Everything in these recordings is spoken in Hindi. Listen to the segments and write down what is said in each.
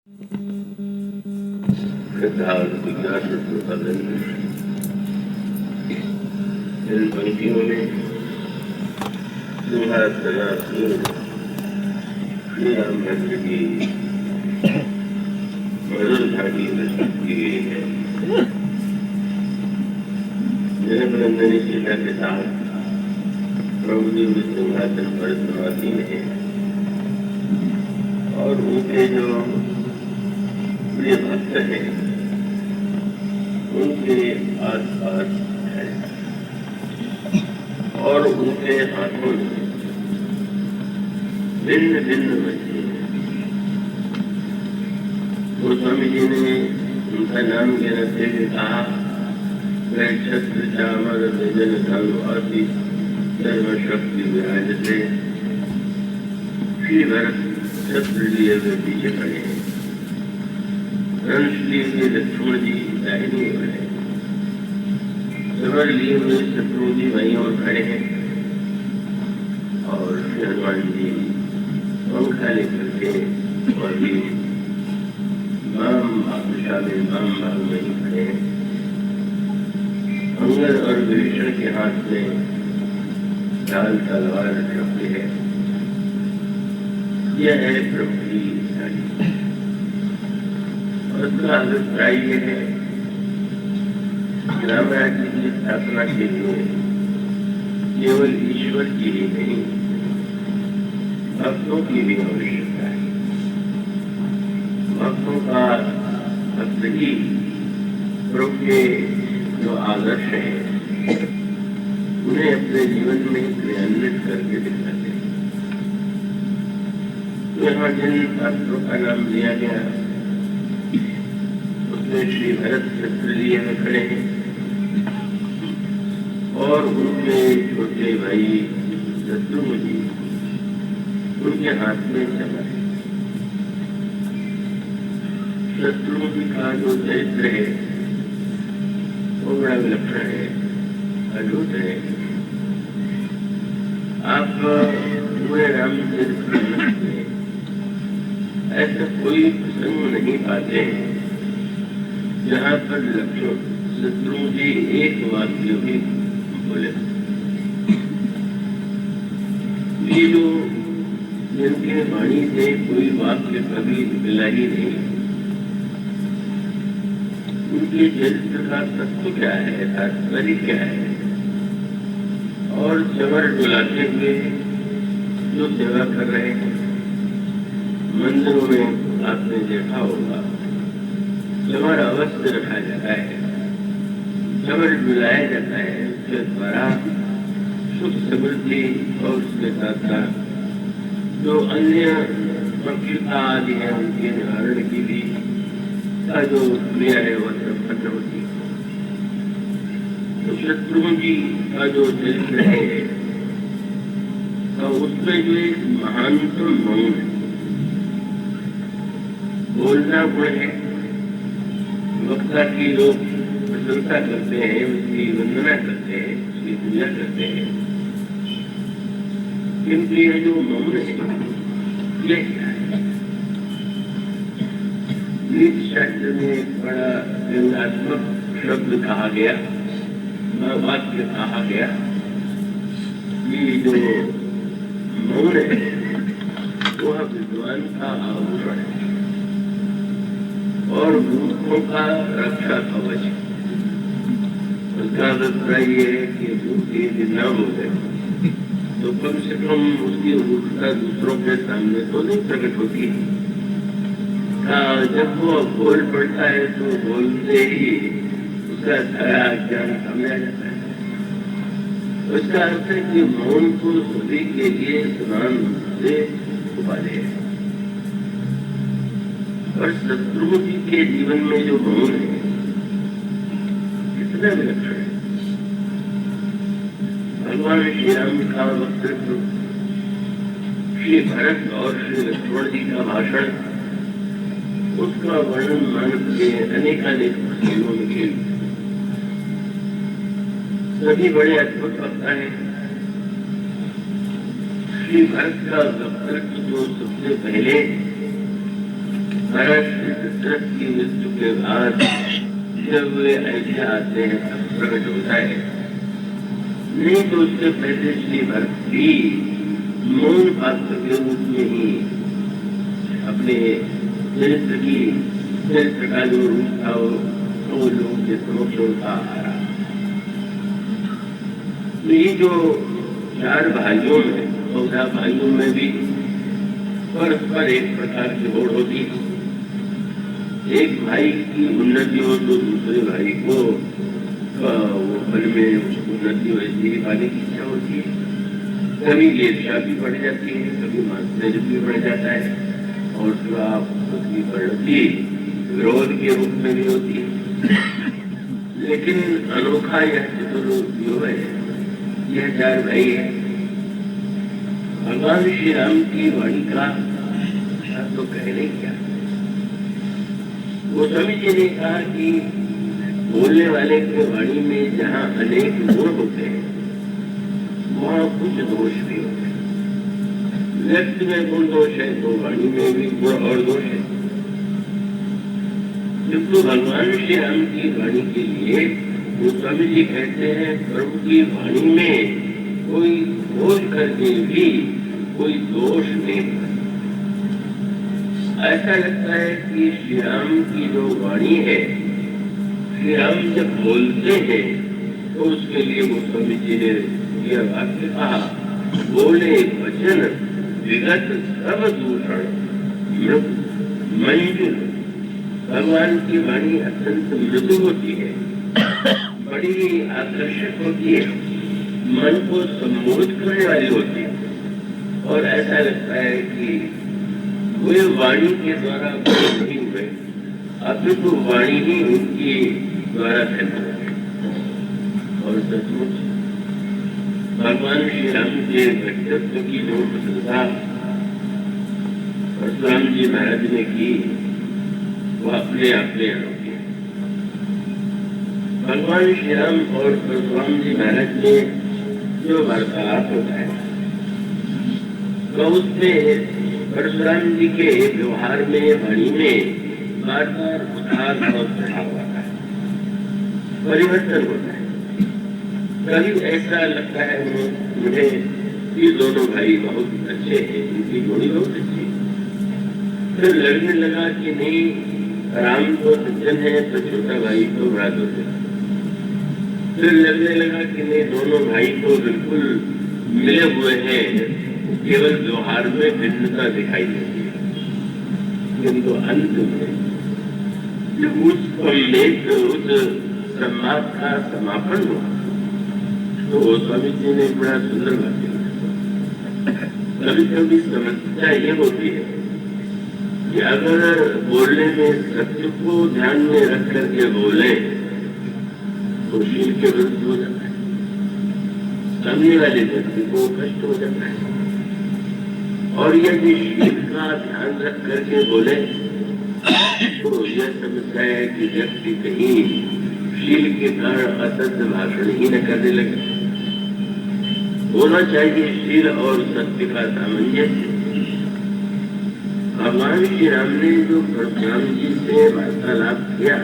इन पंक्तियों में सिंहासना श्री रामचंद्र की मधुर घाटी प्रस्तुत की गई है। जनकनंदनी सीता के साथ प्रभु जी सिंहासन पर समासीन है और उनके जो प्रिय भक्त हैं उनके आसपास है और उनके हाथों में भिन्न भिन्न बच्चे हैं। गोस्वामी जी ने उनका नाम लेते हुए कहा, वह छत्र चामर जन धनुआसी सर्वशक्ति विराजते। श्री भरत छत्र लिए हुए पीछे खड़े हैं, धनुष लिए हुए लक्ष्मण जी दाहिनी ओर है, समर लिए हुए शत्रु जी वहीं और खड़े हैं और हनुमान जी पंखा लेकर के और भी वाम दिशा में वाम भाग में ही खड़े हैं। अंगद और विभीषण के हाथ में ढाल तलवार रखी है। यह है प्रभु की गाड़ी और उसका अभिप्राय यह है राम राज्य की स्थापना के लिए केवल ईश्वर की ही नहीं भक्तों की भी आवश्यकता है। भक्तों का भक्त ही प्रभु के जो आदर्श हैं उन्हें अपने जीवन में क्रियान्वित करके दिखाते हैं। तो यहाँ जिन शास्त्रों का नाम दिया गया उसमें श्री भरत छत्र लिए में खड़े हैं और उनके छोटे भाई शत्रुघ्न जी उनके हाथ में चमर है। शत्रुघ्न जी का जो चरित्र है वो बड़ा विलक्षण है, अद्भुत है। आप पूरे रामचरितमानस में ऐसा कोई प्रसंग नहीं पाते जहाँ पर लक्ष्मण शत्रुघ्न जी एक वाक्य भी बोले। ये जो जिनके वाणी से कोई वाक्य कभी निकला ही नहीं, उनके चरित्र का तत्व क्या है, तात्पर्य क्या है। और चमर डुलाते हुए जो सेवा कर रहे हैं, मंदिरों में आपने देखा होगा चमर अवश्य रखा जाता है, चमर डुलाया जाता है। उसके द्वारा सुख समृद्धि और उसके साथ साथ जो अन्य प्रकृता आदि है उनके निवारण की भी का जो क्रिया है वह संपन्न होती है। तो शत्रुघ्न जी का जो चरित्र है तो उसमें जो एक महानतम मौन है, बोलना गुण है। वक्ता की लोग प्रशंसा करते हैं, उसकी वंदना करते हैं, उसकी पूजा करते हैं, किंतु यह जो मौन है यह क्या है। नीति शास्त्र में एक बड़ा व्यंग्यात्मक शब्द कहा गया, वाक्य कहा गया कि जो मौन है वह विद्वान का आभूषण है और मूर्खों का रक्षा कवच। उसका अभिप्राय ये है कि मूर्ख यदि न बोले तो कम से कम उसकी मूर्खता दूसरों के सामने तो नहीं प्रकट होती है। जब वो बोल पड़ता है तो बोलते ही उसका सारा ज्ञान सामने आ जाता है। उसका अर्थ है कि मौन को सभी के लिए समान से उपाधि है। और शत्रुघ्न जी के जीवन में जो मौन है कितना विलक्षण है। भगवान श्री राम का वक्तृत्व, श्री भरत और श्री लक्ष्मण जी का भाषण, उसका वर्णन मानव के अनेकानेक प्रसंगों में किया। सभी बड़े अद्भुत वक्ता है। श्री भरत का वक्तृत्व तो सबसे पहले महाराज दशरथ की मृत्यु के बाद जब वे अयोध्या आते हैं तब प्रकट होता है, नहीं तो उससे पहले श्री भरत भी मौन पात्र के रूप में ही अपने चरित्र का जो रूप था वो लोगों के समक्ष होता आ रहा। तो ये जो 4 भाइयों में 14 भाइयों में भी परस्पर एक प्रकार की होड़ होती है। एक भाई की उन्नति हो तो दूसरे भाई को वो मन में उन्नति वैसी ही पाने की इच्छा होती है। कभी ईर्ष्या भी बढ़ जाती है, कभी मात्सर्य भी बढ़ जाता है, और उसकी परिणति विरोध के रूप में भी होती है। लेकिन अनोखा यह चतुर्व्यूह है, यह 4 भाई है। भगवान श्री राम की वाणी का तो कहने क्या, गोस्वामी जी ने कहा कि बोलने वाले के वाणी में जहाँ अनेक गुण होते हैं वहाँ कुछ दोष भी होते हैं। व्यक्ति में गुण दोष है तो वाणी में भी गुण और दोष है। किंतु भगवान श्री राम की वाणी के लिए गोस्वामी जी कहते हैं प्रभु की वाणी में कोई खोज करके भी कोई दोष नहीं। ऐसा लगता है कि श्री राम की जो वाणी है, श्री राम जब बोलते हैं तो उसके लिए गोस्वामी जी ने यह वाक्य कहा, बोले वचन विगत सब दूषण मृदु मंजुल। भगवान की वाणी अत्यंत मृदु होती है, बड़ी आकर्षक होती है, मन को सम्मोहित करने वाली होती है, और ऐसा लगता है कि वे वाणी के द्वारा बड़े नहीं हुए, अपितु वाणी ही उनकी द्वारा पैदा हुई। और सचमुच भगवान श्री राम के व्यक्तित्व की जो प्रशंसा परशुराम जी महाराज ने की वो अपने आप में अनोखी है। भगवान श्री राम और परशुराम जी महाराज में जो वार्तालाप होता है तो उसमें परशुराम जी के व्यवहार में वाणी में बार बार उतार और चढ़ाव आता है, परिवर्तन होता है। कभी ऐसा लगता है मुझे ये दोनों भाई बहुत अच्छे हैं, इनकी जोड़ी बहुत अच्छी है। फिर लगने लगा कि नहीं, राम तो सज्जन है तो छोटा भाई तो बड़ा दुर्जन। फिर लगने लगा कि नहीं, दोनों भाई तो बिल्कुल मिले हुए हैं, केवल व्यवहार में भिन्नता दिखाई देती है। किंतु अंत में जब उस संवाद का समापन हुआ तो स्वामी जी ने बड़ा सुंदर बात किया। कभी कभी समस्या ये होती है कि अगर बोलने में सत्य को ध्यान में रख करके बोले तो शील के विरुद्ध हो जाता है, सामने वाले व्यक्ति को कष्ट हो जाता है। और यदि शील का ध्यान रख करके बोले तो यह समस्या है कि व्यक्ति कहीं शील के कारण असत्य भाषण ही न करने लगे। होना चाहिए शील और सत्य का सामंजस्य। भगवान श्री राम ने जो परशुराम जी से वार्तालाप किया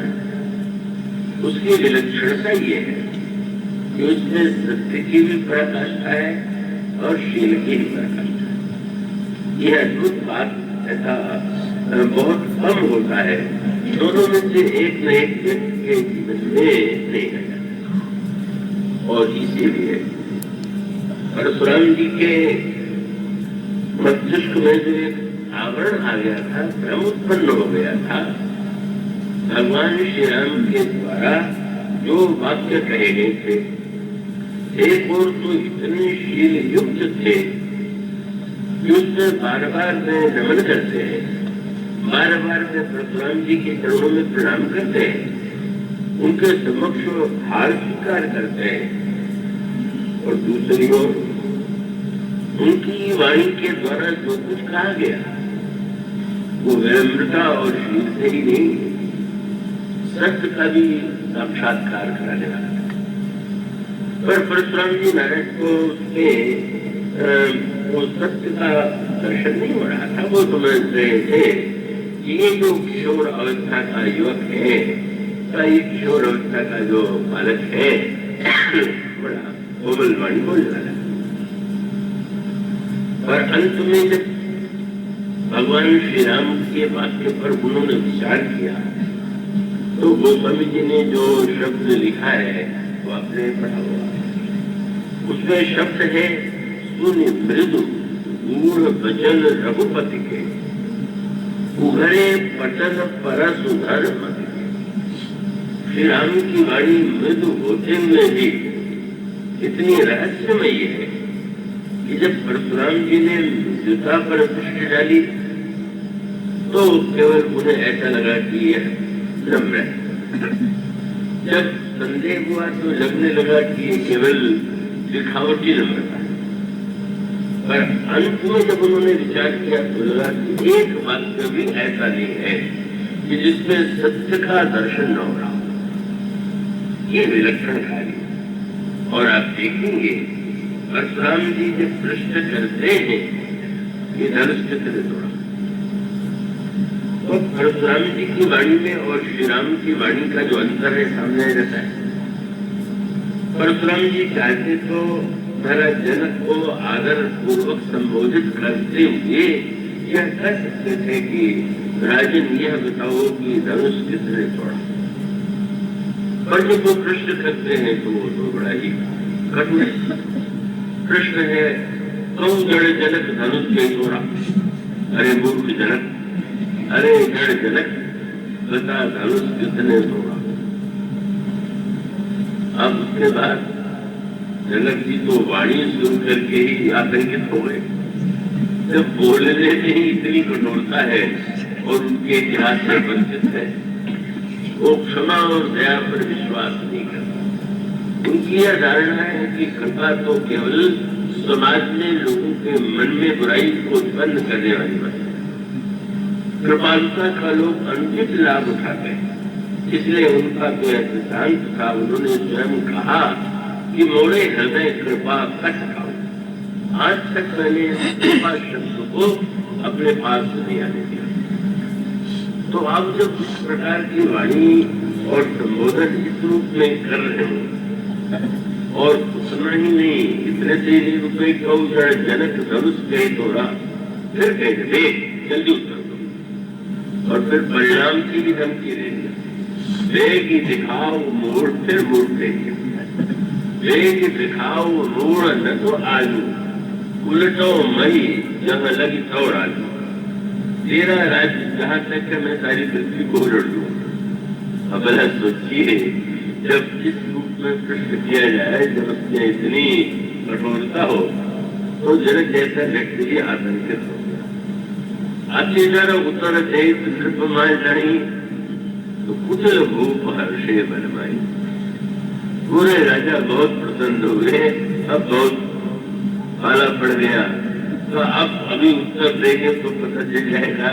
उसकी विलक्षणता ये है कि उसमें सत्य की भी पराकाष्ठा है और शील की भी पराकाष्ठा है। यह अद्भुत बात ऐसा बहुत कम होता है, दोनों में से एक न एक व्यक्ति के जीवन में नहीं रह जाता। और इसीलिए परशुराम जी के मस्तिष्क में जो एक आवरण आ गया था, भ्रम उत्पन्न हो गया था, भगवान श्री राम के द्वारा जो वाक्य कहे गए थे, एक और तो इतने शील युक्त थे कि उससे बार बार वे नमन करते हैं, बार बार वे परशुराम जी के चरणों में प्रणाम करते हैं, उनके समक्ष हार स्वीकार करते हैं। और दूसरी ओर उनकी वाणी के द्वारा जो कुछ कहा गया वो विनम्रता और शील से ही नहीं, सत्य का भी साक्षात्कार कराने वाला था। पर परशुराम जी महाराज को उसके वो सत्य का दर्शन नहीं हो रहा था। वो समझ रहे थे ये जो किशोर अवस्था का युवक है, ये किशोर अवस्था का जो बालक है, बड़ा कोमल वाणी बोलने वाला। और अंत में जब भगवान श्री राम के वाक्य पर उन्होंने विचार किया तो गोस्वामी जी ने जो शब्द लिखा है वो आपने पढ़ा हुआ। उसमें शब्द है सुनि मृदु मूढ़ वचन रघुपति के, उघरे पटन परसुधर मति के। श्री राम की वाणी मृदु होते हुए भी इतनी रहस्यमयी है कि जब परशुराम जी ने जूता पर दृष्टि डाली तो केवल उन्हें ऐसा लगा कि यह नम्र है। जब संदेह हुआ तो लगने लगा कि ये केवल दिखावटी नम्रता है। पर अंत में जब उन्होंने विचार किया तो लगा कि एक वाक्य भी ऐसा नहीं है कि जिसमें सत्य का दर्शन न हो रहा हो। ये विलक्षण कार्य। और आप देखेंगे परशुराम जी जब प्रश्न करते हैं कि धनुष किसने तोड़ा, तो परशुराम जी की वाणी में और श्री राम की वाणी का जो अंतर है सामने आ जाता है। परशुराम जी चाहते तो महाराज जनक को आदर पूर्वक संबोधित करते हुए यह कह सकते थे कि राजन यह बताओ कि धनुष किसने तोड़ा। पर जब वो प्रश्न करते हैं तो वो तो बड़ा ही कठिन प्रश्न है। तुम जड़ जनक धनुष के तोड़ा। अरे मूर्ख जनक, अरे जड़ जनक, बता धनुष किसने तोड़ा। अब उसके बाद जनक जी तो वाणी सुन करके ही आतंकित हो गए। जब बोलने में ही इतनी कठोरता है और उनके इतिहास में वंचित है, वो क्षमा और दया पर विश्वास नहीं करता। उनकी यह धारणा है कि कृपा तो केवल समाज में लोगों के मन में बुराई को उत्पन्न करने वाली बात है। कृपालुता का लोग अनुचित लाभ उठाते हैं, इसलिए उनका तो यह सिद्धांत था। उन्होंने स्वयं कहा कि मोड़े हृदय कृपा कट खाओ। आज तक मैंने कृपा शब्द को अपने पास नहीं आने दिया। तो आप जब इस प्रकार की वाणी और संबोधन इस रूप में कर रहे हो और उतना ही नहीं, इतने से नहीं रुपए क्यों जड़ जनक धनुष गए तोड़ा, फिर कह दे जल्दी उत्तर दो। और फिर परिणाम की भी धमकी दे दी। वेग दिखाओ मोड़, फिर मोड़ देंगे। वेग दिखाओ मोड़ न तो आलू, उलटो मई जहाँ लगी तो राजू। तेरा राज्य जहाँ तक है मैं सारी पृथ्वी को उलट दूँ। अब भला सोचिए, जब इस रूप में प्रश्न किया जाए, जब उसमें इतनी कठोरता हो, तो जनक जैसा व्यक्ति भी आतंकित हो गया। अतिदर उत्तर चैत नृपमाय नहीं, तो कुशल भूप हर्षे बनमाई। पूरे राजा बहुत प्रसन्न हुए। अब बहुत पाला पड़ गया, तो अब अभी उत्तर देंगे तो पता चल जाएगा।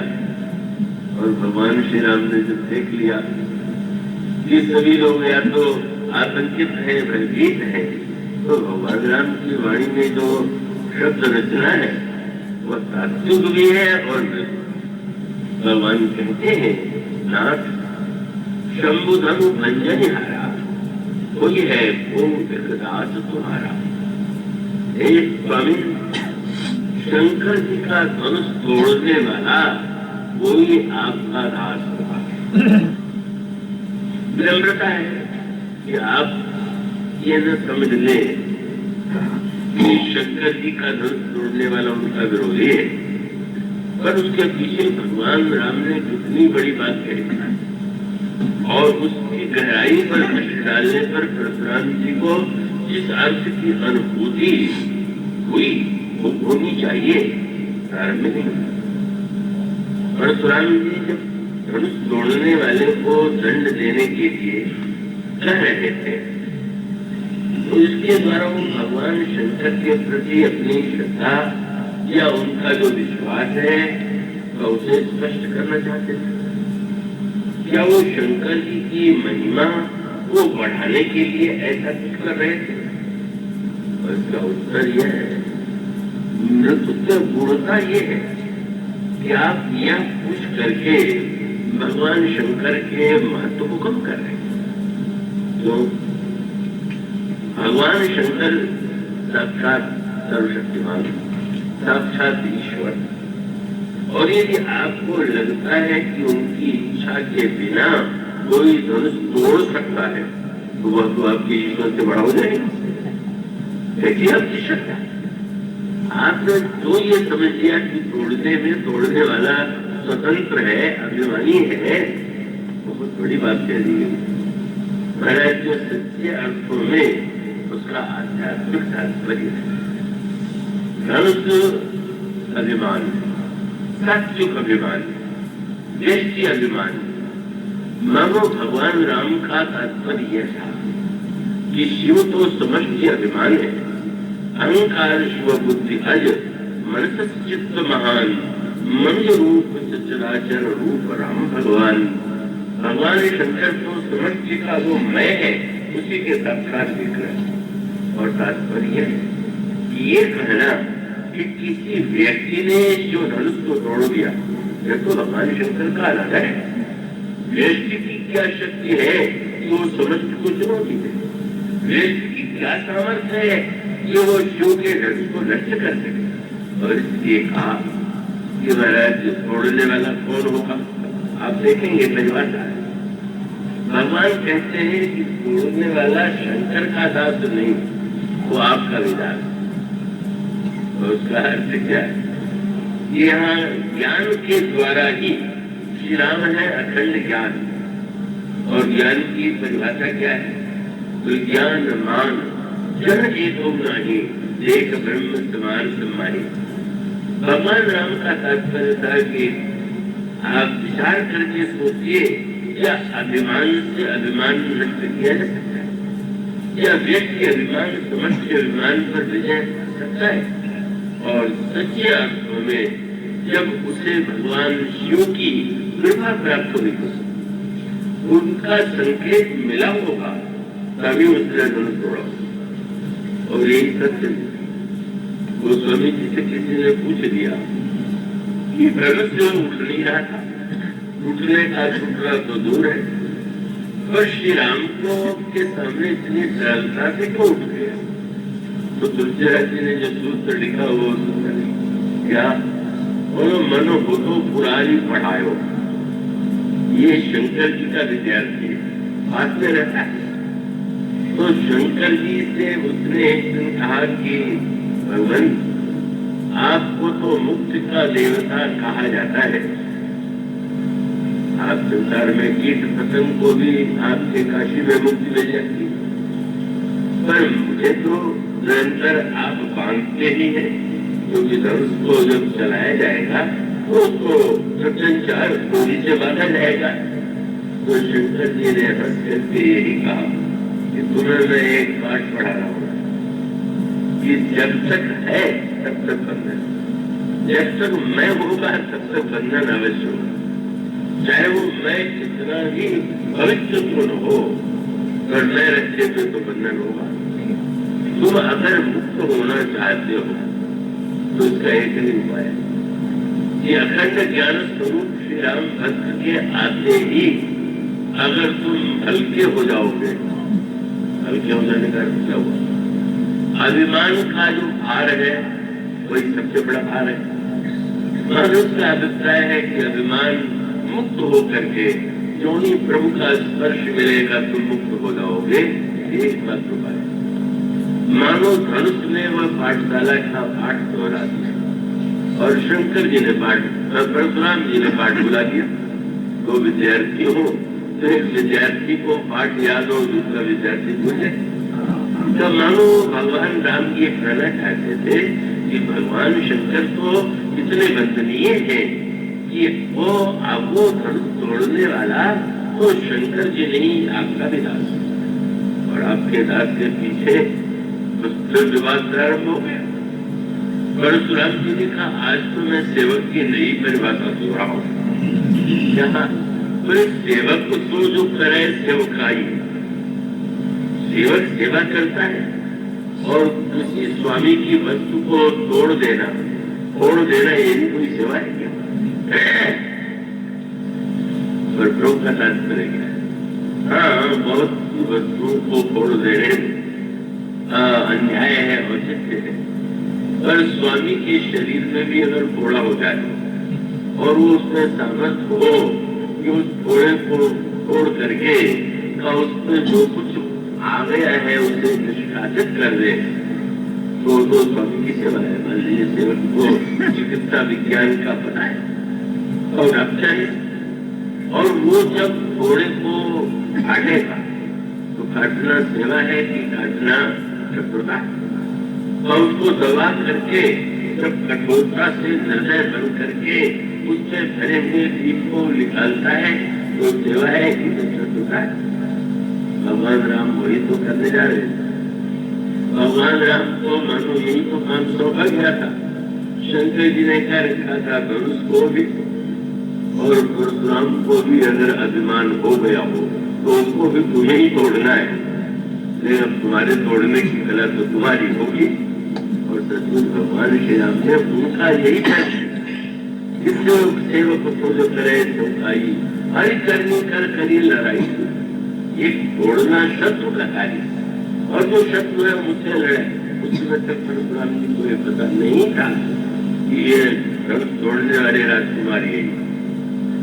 और भगवान श्री राम ने जब देख लिया कि सभी लोग या तो आतंकित हैं, भयभीत हैं, तो भगवान राम की वाणी में जो शब्द रचना है वह तात्विक भी है। और भगवान कहते हैं, नाथ शंभु धनु भंजन हारा, कोई है वो दास तुम्हारा। हे स्वामी, शंकर जी का धनुष तोड़ने वाला कोई आपका दास होगा। विनम्रता है कि आप ये न समझ ले कि शंकर जी का धनुष तोड़ने वाला उनका विरोधी है, पर उसके पीछे भगवान राम ने कितनी बड़ी बात कही और उसकी गहराई पर दृष्टि डालने पर परशुराम जी को जिस अर्थ की अनुभूति हुई वो होनी चाहिए, प्रारंभ नहीं। परशुराम जी जब धनुष तोड़ने वाले को दंड देने के लिए कह रहे थे, तो इसके द्वारा वो भगवान शंकर के प्रति अपनी श्रद्धा या उनका जो विश्वास है तो उसे स्पष्ट करना चाहते थे। क्या वो शंकर जी की महिमा को बढ़ाने के लिए ऐसा कुछ कर रहे थे? और इसका उत्तर यह है, उत्तर पूर्णता ये है कि आप यह पूछ करके भगवान शंकर के महत्व को कम कर रहे हैं। तो भगवान शंकर साक्षात सर्वशक्तिमान, साक्षात ईश्वर, और यदि आपको लगता है कि उनकी इच्छा के बिना कोई धनुष तोड़ सकता है तो वह तो आपके ईश्वर से बड़ा हो जाएगा। देखिए आपकी श्रद्धा, आपने तो ये समझ लिया कि तोड़ने वाला स्वतंत्र है, अभिमानी है, बहुत बड़ी बात कह दी है महाराज। जो सच्चे अर्थों में उसका आध्यात्मिक तात्पर्य है, धनुष अभिमान, सात्विक अभिमान, व्यष्टि अभिमान। मानो भगवान राम का तात्पर्य यह था कि शिव तो समष्टि अभिमान है, अहंकार शिव बुद्धि अज, मनस चित्त महान, मंज रूप चराचर रूप राम भगवान। भगवान शंकर तो समष्टि का वो मैं है, उसी के साक्षात विग्रह। और तात्पर्य ये कहना कि किसी व्यक्ति ने जो धनुष को तोड़ दिया, यह तो भगवान शंकर का अलग है। व्यक्ति की क्या शक्ति है कि वो समस्त को चुनौती दे? व्यक्ति की क्या सामर्थ्य है कि वो शिव के धनुष को नष्ट कर सके? और इसलिए कहा कि महाराज तोड़ने वाला कौन होगा? आप देखेंगे परिभाषा है। भगवान कहते हैं कि तोड़ने वाला शंकर का दास नहीं, वो आपका विधान। और उसका अर्थ क्या है? यहाँ ज्ञान के द्वारा ही श्री राम है अखंड ज्ञान। और ज्ञान की परिभाषा क्या है? तो ज्ञान मान जन एक नहीं, देख ब्रह्म समान समाही। भगवान राम का तात्पर्य था कि आप विचार करके सोचिए, क्या अभिमान से अभिमान नष्ट किया जा सकता है? क्या व्यक्ति अभिमान समस्त अभिमान पर विजय कर सकता है? और सच्चे अर्थों में जब उसे भगवान शिव की कृपा प्राप्त हुई, उनका संकेत मिला होगा, तभी उसने धनुष तोड़ा। और यही सत्य गोस्वामी जी से किसी ने पूछ लिया कि धनुष जो उठ नहीं रहा था, उठने का टुकड़ा तो दूर है, पर श्री राम को के सामने इतनी सरलता से क्यों उठ गया? तो तुलसीदास जी ने जो सूत्र लिखा वो सूत्र क्या? मनो हो तो पुरानी पढ़ायो। ये शंकर जी का विद्यार्थी हाथ में रहता है। तो शंकर जी से उसने एक दिन कहा कि भगवान, आपको तो मुक्ति का देवता कहा जाता है। आप संसार में कीट पतंग को भी आपके काशी में मुक्ति मिल जाती, पर मुझे तो निरंतर आप बांधते ही हैं, क्योंकि धनुष को जब चलाया जाएगा तो उसको प्रत्यंचार गोली से बांधा जाएगा। तो शंकर जी ने हंस करके यही कहा कि तुम्हें मैं एक पाठ पढ़ा रहा हूँ कि जब तक है तब तक बंधन, जब तक मैं होगा तब तक बंधन अवश्य होगा। चाहे वो मैं कितना ही भविष्य न हो, अगर मैं रखे तो बंधन होगा। तुम अगर मुक्त होना चाहते हो तो इसका एक ही उपाय है कि अखंड ज्ञान स्वरूप श्री राम भक्त के आते ही अगर तुम हल्के हो जाओगे, हल्के हो जाने का क्या हुआ? अभिमान का जो भार है वही सबसे बड़ा भार है। मनुष्य का अभिप्राय है कि अभिमान मुक्त हो करके जो ही प्रभु का स्पर्श मिलेगा तुम मुक्त हो जाओगे, एकमात्र उपाय। मानो धनुष ने वह पाठशाला का पाठ दोहरा दिया और शंकर जी ने पाठ, परशुराम जी ने पाठ बुला दिया। तो विद्यार्थी हो तो एक विद्यार्थी को पाठ याद हो, दूसरा विद्यार्थी भूले। तो मानो भगवान राम ये कहना चाहते थे कि भगवान शंकर तो इतने वंदनीय है कि वो धनुष तोड़ने वाला तो शंकर जी नहीं, आपका भी दास। और आपके दास के पीछे फिर विवाद प्रारंभ हो गया। परशुराम जी ने कहा, आज तो मैं सेवक की नई परिभाषा सुन रहा हूँ। यहाँ सेवक तो जो करे सेवकाई, सेवक सेवा करता है और किसी स्वामी की वस्तु को तोड़ देना ये भी कोई सेवा है क्या? पर प्रभु का तात्पर्य क्या है? हाँ, बहुत सी वस्तुओं को फोड़ देने अन्याय है, औचित्य है, पर स्वामी के शरीर में भी अगर फोड़ा हो जाए और वो उसमें सामर्थ हो कि उस फोड़े को तोड़ करके उसमें जो कुछ आ गया है उसे निष्कासित कर दे, तो स्वामी की सेवा है। मान लीजिए सेवक को चिकित्सा विज्ञान का पता है और डॉक्टर है, और वो जब फोड़े को काटेगा तो काटना सेवा है कि काटना शत्रुता है? और उसको दवा करके जब कठोरता से निर्णय बन करके उससे भरे हुए दीप को निकालता है तो सेवा है कि शत्रुता है? भगवान राम वही तो करने जा रहे हैं। भगवान राम को मानो यही तो काम सौंपा गया था। शंकर जी ने क्या रखा था? धनुष को भी और परशुराम को भी अगर अभिमान हो गया हो तो उसको भी तुम्हें ही तोड़ना है, लेकिन अब तुम्हारे तोड़ने की कला तो तुम्हारी होगी। और सचमुच भगवान श्री राम ने उनका यही था, जिससे सेवक को जो करे सेवकाई, हरि करनी कर करी लड़ाई। ये तोड़ना शत्रु का कार्य, और जो शत्रु है मुझसे लड़े, उसमें तक परशुराम जी को ये पता नहीं था कि ये तोड़ने वाले राजकुमारी है।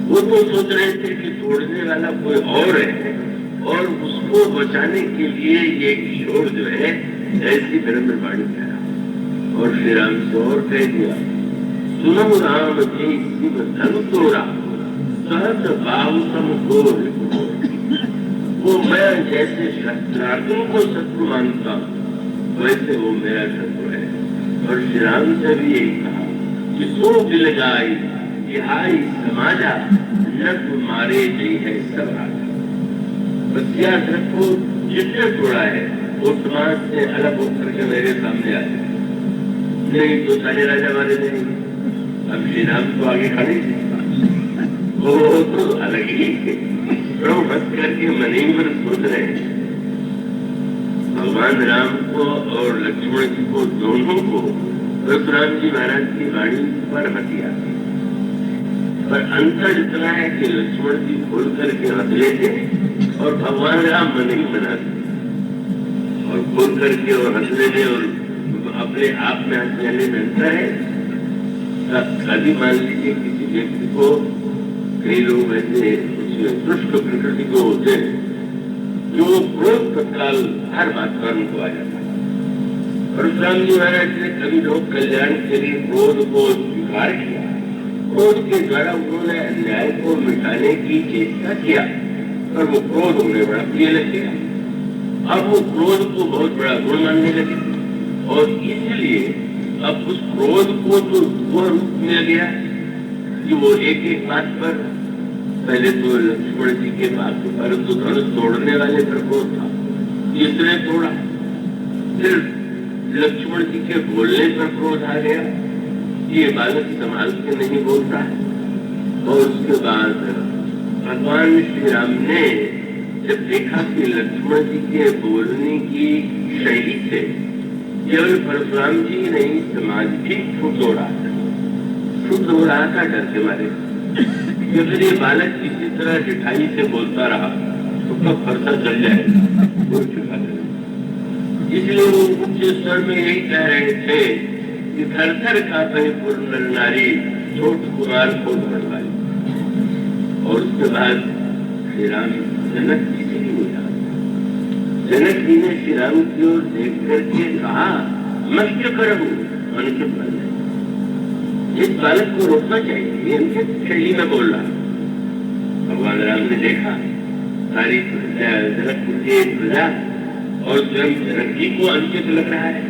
वो तो सोच रहे थे कि तोड़ने वाला कोई और है, और उसको बचाने के लिए ये किशोर जो है ऐसी ब्रह्मवाणी कहा। और श्री राम से और कह दिया, सुनो राम जी धन तोड़ा सहज भाव समूह। वो मैं जैसे शस्त्रार्जुन को शत्रु मानता हूँ वैसे वो मेरा शत्रु है। और श्री राम से भी यही कहा कि सो दिल गाई हाई समाजा न तुम्हारे नहीं है सब राजा। बस याद रखो, जिसने तोड़ा है वो समाज से अलग होकर के मेरे सामने आ जाए, नहीं तो सारे राजा वाले नहीं। अब श्री राम तो आगे खड़े थे, वो तो अलग ही प्रभु भक्त करके मन ही मन सोच रहे हैं। भगवान राम को और लक्ष्मण जी को दोनों को परशुराम जी महाराज की वाणी पर हंसी आती, पर अंतर इतना है कि लक्ष्मण जी खोल करके हंस लेते और भगवान राम मन ही मनाते, और खोल करके और हंस लेने और अपने आप में हंस लेने में अंतर है। कभी मान लीजिए किसी व्यक्ति को, कई लोग ऐसे दुष्ट प्रकृति को होते हैं जो क्रोध तत्काल हर बात पर उनको आ जाता है। परशुराम जी महाराज ने कभी लोग कल्याण के लिए क्रोध को स्वीकार किया, क्रोध के द्वारा उन्होंने अन्याय को मिटाने की चेष्टा किया, पर वो क्रोध उन्हें बड़ा प्रिय लग गया। अब वो क्रोध को बहुत बड़ा गुण मानने लगे, और इसलिए अब उस क्रोध को तो वो रूप मिल गया कि वो एक एक बात पर, पहले तो लक्ष्मण जी के बात पर तो धनुष तोड़ने वाले पर क्रोध था, इसने तोड़ा। फिर लक्ष्मण जी के बोलने पर क्रोध आ गया, ये बालक संभाल के नहीं बोलता है। और उसके बाद भगवान श्री राम ने जब देखा कि लक्ष्मण जी के बोलने की शैली से केवल परशुराम जी नहीं, समाज भी छूट हो रहा था डर के मारे। फिर ये बालक किसी तरह जिठाई से बोलता रहा तो कब फरसा चल जाएगा। इसलिए वो उच्च स्वर में यही कह रहे थे कि थर थर कांपे पूर्ण नारी, छोट कुमार को बनवाई। और उसके बाद श्री राम जनक जी से ही हुआ। जनक जी ने श्री राम की ओर देख करके कहा, मस्त करूं मनुष्य बन जाए, इस बालक को रोकना चाहिए, ये उनके शैली में बोल रहा। भगवान राम ने देखा सारी जनकपुर की प्रजा और स्वयं जनक जी को अनुचित लग रहा है,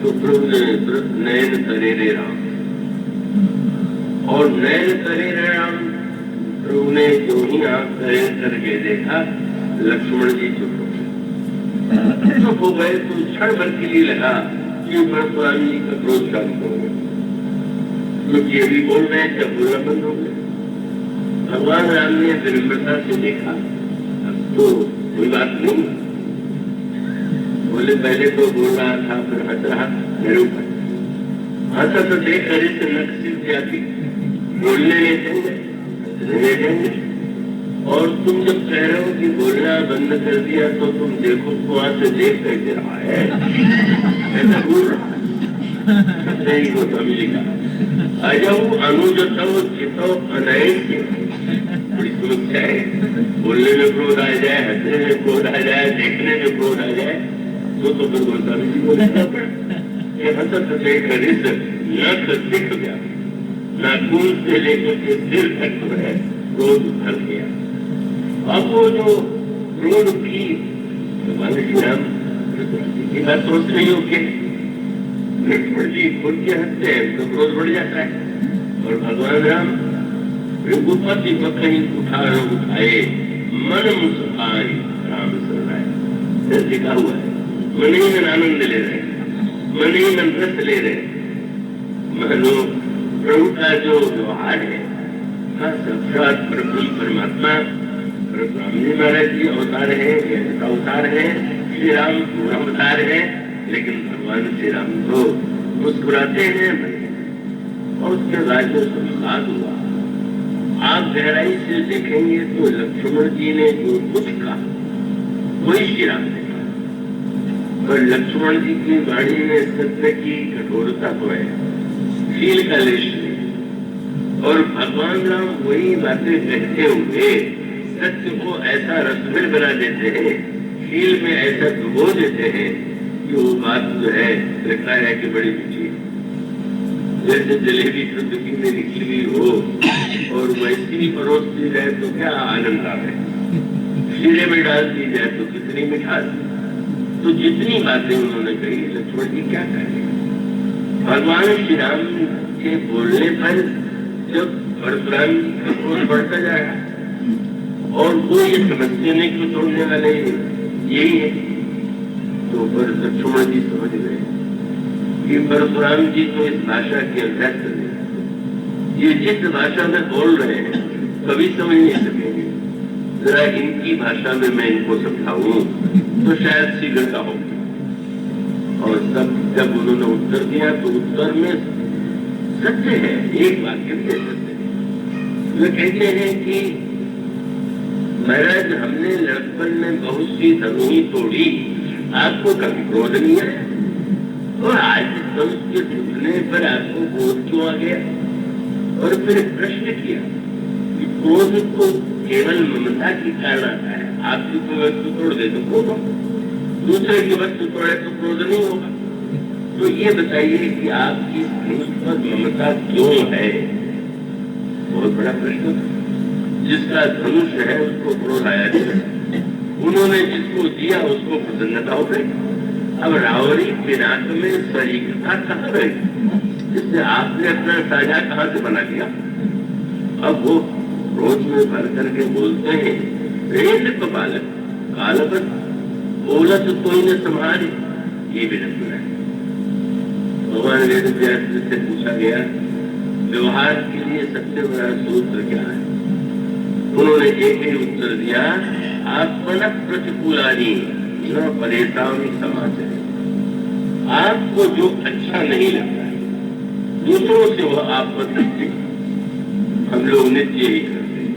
तो प्रभु ने नयन करे रे राम, और नयन करे रे राम प्रभु ने जो ही आंख करे करके देखा, लक्ष्मण जी चुप हो गए। तो क्षण भर के लिए लगा कि परशुराम जी का क्रोध शांत हो गया, क्योंकि अभी बोल रहे हैं जब बोलना बंद हो गया। भगवान राम ने विनम्रता से देखा, अब तो कोई बात नहीं, बोले पहले तो बोल रहा था फिर हंस रहा मेरे ऊपर, हंसा तो देख करे से नक सिर जाती, बोलने नहीं देंगे, नहीं देंगे। और तुम जब कह रहे हो कि बोलना बंद कर दिया तो तुम देखो वहां से देख कैसे रहा है, ऐसा बोल रहा है, सही को समझेगा। अजब अनुजतव चितो अनैक्य, बड़ी समस्या है। बोलने में क्रोध आ जाए, हंसने में क्रोध आ जाए, देखने में क्रोध आ जाए, तो फिर गोस्वामी जी को देखना पड़ा। ये हंसत देख रिस नख दिख गया, नाखून से लेकर के सिर तक जो है क्रोध भर गया। अब वो जो क्रोध की भगवान श्री राम की बात सोच रही हो कि लक्ष्मण जी खुद के हंसते हैं तो क्रोध बढ़ जाता है, और भगवान राम रघुपति कहीं उठाए मन मुस्कान राम सुनाए, लिखा हुआ है। मन ही में आनंद ले रहे हैं, मन ही में रस ले रहे हैं। मानो प्रभु का जो व्यवहार है, साक्षात प्रभु परमात्मा राम जी महाराज जी अवतार है, अवतार है, श्री राम अवतार है, लेकिन भगवान श्री राम तो मुस्कुराते हैं और उसके बाद जो संवाद हुआ आप गहराई से देखेंगे तो लक्ष्मण जी ने जो कुछ कहा वही श्री राम ने कहा। और लक्ष्मण जी की वाणी में सत्य की कठोरता तो है, शील का लेश नहीं, और भगवान राम वही बातें कहते हुए सत्य को ऐसा रसभेद बना देते हैं, शील में ऐसा डुबो देते हैं कि वो बात जो है लगता है कि बड़ी मीठी, जैसे जलेबी शुद्ध घी में निकली हुई हो और वैसी ही परोस दी जाए तो क्या आनंद आवे, शीरे में डाल दी जाए तो कितनी मिठास। तो जितनी बातें उन्होंने कही, लक्ष्मण जी क्या कहें। भगवान श्री राम के बोलने पर जब परशुराम जी का क्रोध बढ़ता जाएगा और वो ये समझते नहीं कि तोड़ने वाले यही है, तो पर लक्ष्मण जी समझ गए कि परशुराम जी तो इस भाषा के अभ्यस्त नहीं, ये जिस भाषा में बोल रहे हैं कभी समझ नहीं सकेंगे, जरा इनकी भाषा में मैं इनको समझाऊं तो शायद शीघ्रता होगी। और सब जब उन्होंने उत्तर दिया तो उत्तर में सत्य है, एक वाक्य में सत्य है। वे कहते हैं कि महाराज हमने लड़कपन में बहुत सी धनुही तोड़ी, आपको कभी क्रोध नहीं आया, और आज धनुष के टूटने पर आपको क्रोध क्यों आ गया। और फिर प्रश्न किया कि क्रोध तो केवल ममता के कारण आता है, आपकी कोई वस्तु तोड़ दे तो क्रोध हो, दूसरे की वस्तु तोड़े तो क्रोध नहीं होगा। तो ये बताइए कि आपकी धनुष पर ममता क्यों है। बहुत बड़ा प्रश्न, जिसका धनुष है उसको क्रोध आया नहीं, उन्होंने जिसको दिया उसको प्रसन्नता हो गई। अब रावरी पिनाक में शरीकता कहाँ रही, जिससे आपने अपना साझा कहाँ से बना दिया। अब वो क्रोध में भर करके बोलते हैं, रेत बालक कालबत बोलत तो इन्हें संभाले, ये भी नहीं सुना है। भगवान वेद व्यास से पूछा गया व्यवहार के लिए सबसे बड़ा सूत्र क्या है, उन्होंने एक ही उत्तर दिया, आत्मन प्रतिकूलानी न परेशानी समाज है। आपको जो अच्छा नहीं लगता है दूसरों से वह आप बदलते, हम लोग नित्य ही करते हैं।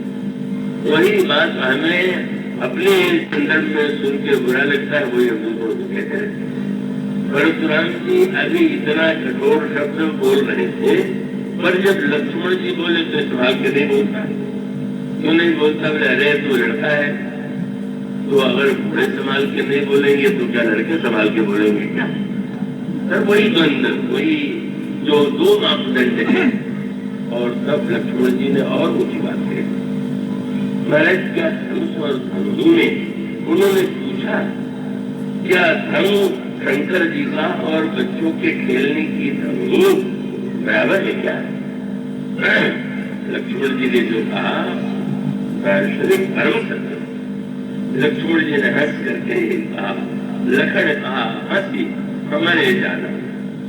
वही बात हमें अपने संदर्भ में सुन के बुरा लगता है, वही हम दूसरों को कहते रहते हैं। परशुराम जी अभी इतना कठोर शब्द बोल रहे थे, पर जब लक्ष्मण जी बोले तो संभाल के नहीं बोलता, क्यों नहीं बोलता। बोले अरे तू लड़का है, तो अगर बूढ़े संभाल के नहीं बोलेंगे तो क्या लड़के संभाल के बोलेंगे क्या। सर वही द्वंद्व, वही जो दो मापदंड है। और तब लक्ष्मण जी ने और ऊंची बात कही, महाराज क्या धनुष और धनु में उन्होंने पूछा क्या धनु शंकर जी का और बच्चों के खेलने की धनु बराबर है क्या। लक्ष्मण जी ने जो कहा दार्शनिक धर्म सत्य। लक्ष्मण जी ने हंस करके कहा, लखन कहा हंसी हमारे जाना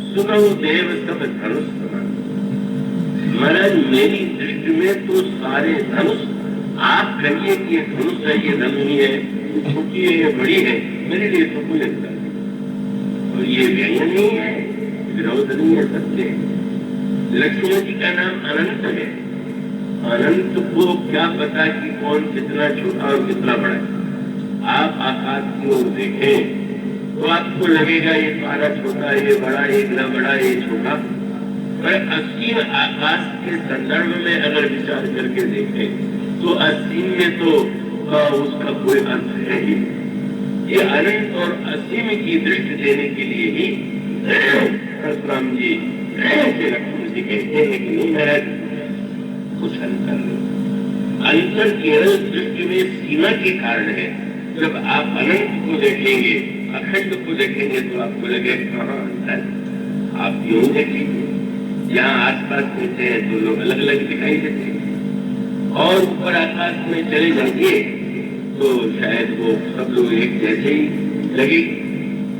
सुनो देव सब धनुष समान। महाराज मेरी दृष्टि में तो सारे धनुष, आप कहिए कि ये धनुष है, ये धनु ही है, छोटी है, ये बड़ी है, मेरे लिए तो कोई लगता नहीं। और ये व्यंग नहीं है, विरोध नहीं है, सत्य है। लक्ष्मण जी का नाम अनंत है, अनंत को क्या पता कि कौन कितना छोटा और कितना बड़ा है। आप आकाश की ओर देखें तो आपको लगेगा ये सारा छोटा, ये बड़ा, ये इतना बड़ा, ये छोटा। पर असीम आकाश के संदर्भ में अगर विचार करके देखें तो असीम में तो उसका कोई अर्थ है ही। ये अनंत और असीम की दृष्टि देने के लिए ही परशुराम जी लक्ष्मण जी कहते हैं कि नहीं महाराज, कुछ अंतर केवल दृष्टि में सीमा के कारण है। जब आप अनंत को देखेंगे, अखंड को देखेंगे तो आपको लगे कहाँ अंतर। आप यूं देखेंगे, यहाँ आसपास रहते हैं तो लोग अलग अलग दिखाई देते हैं, और ऊपर आकाश में चले जाइए तो शायद वो सब लोग एक जैसे ही लगे,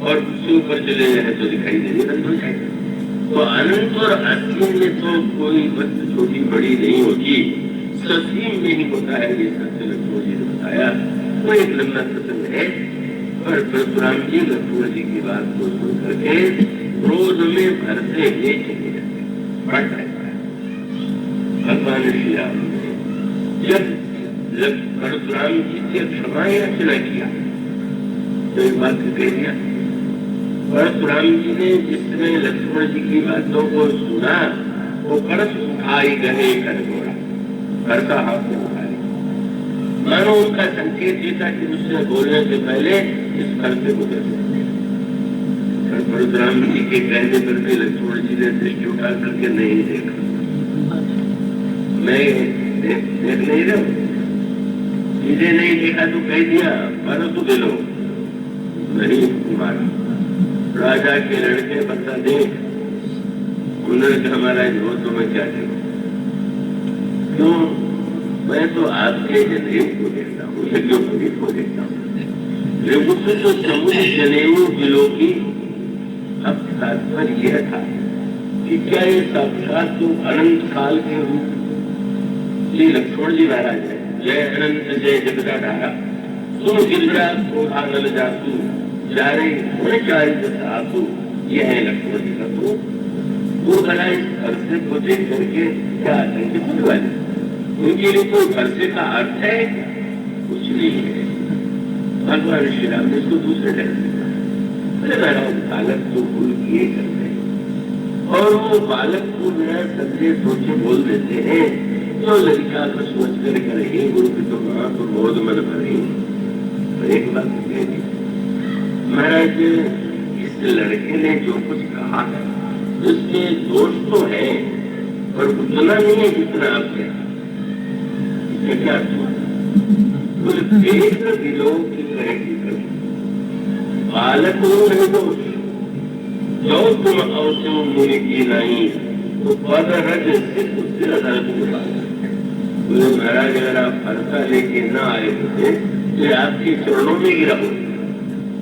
और उससे ऊपर चले जाए तो दिखाई देने बंद हो जाए। तो अनंत और असीम में तो कोई वस्तु छोटी बड़ी नहीं होती, ससीम में ही होता है। ये सत्य लक्ष्मण जी ने बताया। तो एक लंबा प्रसंग है, पर परशुराम जी लक्ष्मण जी की बात को सुन करके क्रोध में भरते हुए चले जाते, बढ़ रहता है। भगवान श्री राम ने जब परशुराम जी से क्षमा याचना किया तो एक बात कह दिया। परशुराम जी ने जिस समय लक्ष्मण जी की बातों को सुना वो परस उठाई गए कर गोरा, घर का हाथ में उठाई, मानो उनका संकेत देता कि उससे बोलने से पहले इस घर से गुजर सकते। परशुराम जी के कहने पर भी लक्ष्मण जी ने दृष्टि उठा करके नहीं देखा। मैं देख नहीं रहा, मुझे नहीं देखा तो कह दिया परसु दे लो, नहीं तुम्हारा राजा के लड़के बता देख, उन्होंने हमारा हो तो मैं क्या करूं? क्यों? मैं तो आपके जनेऊ को देखता हूँ, यज्ञोपवीत को देखता हूँ। तो समुद्र जनेऊ बिलो की। अब तात्पर्य यह था कि क्या ये साक्षात तो अनंत काल के रूप श्री लक्ष्मण जी महाराज है। जय अनंत जय जगदाधारा, तुम गिरजा शोभा नल जासू, चारे सासू। यह है लक्ष्मण जी का रूप। वो भला इस फरसे को देख करके क्या आतंकित होने वाले? उनके लिए कोई फरसे का अर्थ है? कुछ नहीं है। भगवान श्री राम ने इसको दूसरे ढंग से कहा, अरे महाराज बालक तो भूल किए करते हैं, और वो बालक को बिना समझे सोचे बोल देते हैं। जो लड़का को सोच कर करेंगे गुरु की तो वहां तो बोध मन भरे। एक बात कह दी महाराज, इस लड़के ने जो कुछ कहा है उसके दोष तो है, पर उतना नहीं है जितना आप कहते। क्या देख दिलों की करेगी कभी बालक नहीं दोष, जो तुम अवसर मुनि की नहीं तो पद रज बोले महाराज अगर आप फरसा लेके न आए होते तो आपके चरणों में गिरा होता।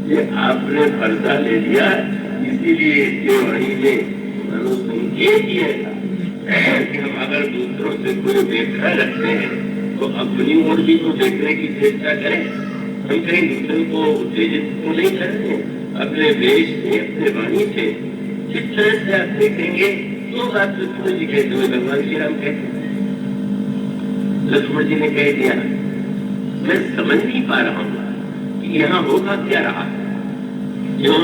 ये आपने फरसा ले लिया, इसीलिए इसके वही ने मनो संकेत किया था कि हम अगर दूसरों से कोई अपेक्षा रखते हैं तो अपनी ओर भी तो देखने की चेष्टा करें। हम कहीं दूसरे को उत्तेजित तो नहीं करते, अपने देश से अपने वाणी से जिस तरह से आप देखेंगे तो बात लक्ष्मण जी कहते हुए भगवान श्री राम कहते। लक्ष्मण जी ने कह दिया मैं समझ नहीं पा रहा हूँ कि यहाँ होगा क्या रहा। क्यों?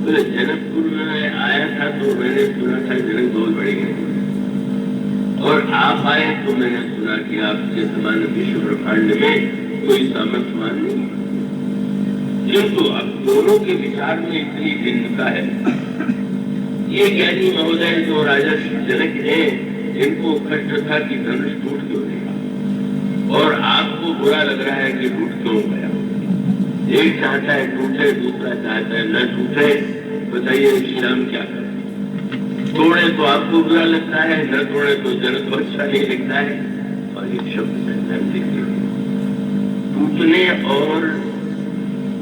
जनकपुर में आया था तो मैंने सुना था जनक बहुत बड़े गए, और आप आए तो मैंने सुना कि आपके समान विश्व ब्रह्मांड में कोई सामर्थ्यवान नहीं। किंतु अब दोनों के विचार में इतनी भिन्नता है। ये ज्ञानी महोदय जो राजा जनक है, इनको कष्ट था कि धनुष टूट क्यों गया, और आपको बुरा लग रहा है कि टूट क्यों गया। एक चाहता है टूटे, दूसरा चाहता है न टूटे। बताइए श्री राम क्या करें? तोड़े तो आपको बुरा लगता है, न तोड़े तो जनक को अच्छा नहीं लगता है। और एक शब्द देखिए, टूटने और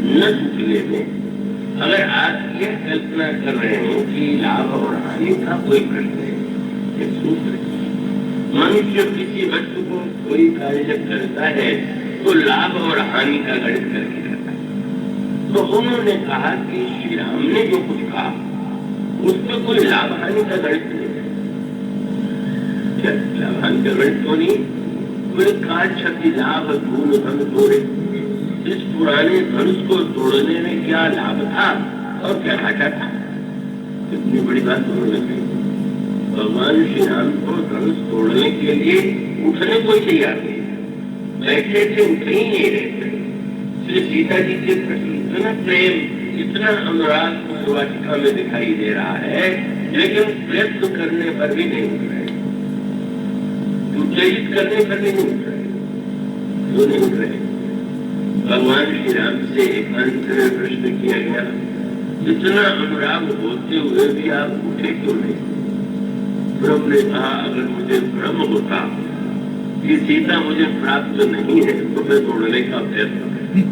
न टूटने में अगर आप यह कल्पना कर रहे हो कि लाभ और हानि का कोई प्रश्न है, एक सूत्र मनुष्य किसी वस्तु को कोई कार्य जब करता है तो लाभ और हानि का गणित करके करता है। तो उन्होंने कहा कि श्री राम ने जो कुछ कहा उसमें कोई लाभ हानि का गणित नहीं है। क्या लाभान गणित तो नहीं, कोई काज क्षति लाभ गुण धन तोड़े। इस पुराने धनुष को तोड़ने में क्या लाभ था और क्या घाटा था? कितनी बड़ी बात उन्होंने कही। भगवान श्री राम को धनुष तोड़ने के लिए उठने कोई तैयार नहीं, बैठे थे, उठ ही नहीं रहे। श्री सीता जी के प्रति इतना प्रेम, इतना अनुराग उस वाटिका में दिखाई दे रहा है, लेकिन प्रयत्न करने पर भी नहीं उठ रहे, उत्तेजित करने पर भी नहीं उठ रहे। क्यों नहीं उठ रहे? भगवान श्री राम से एकांत में प्रश्न किया गया, इतना अनुराग होते हुए भी आप उठे क्यों नहीं? ब्रह्म ने कहा, अगर मुझे भ्रम होता कि सीता मुझे प्राप्त नहीं है तो मैं तोड़ने का प्रयत्न करता।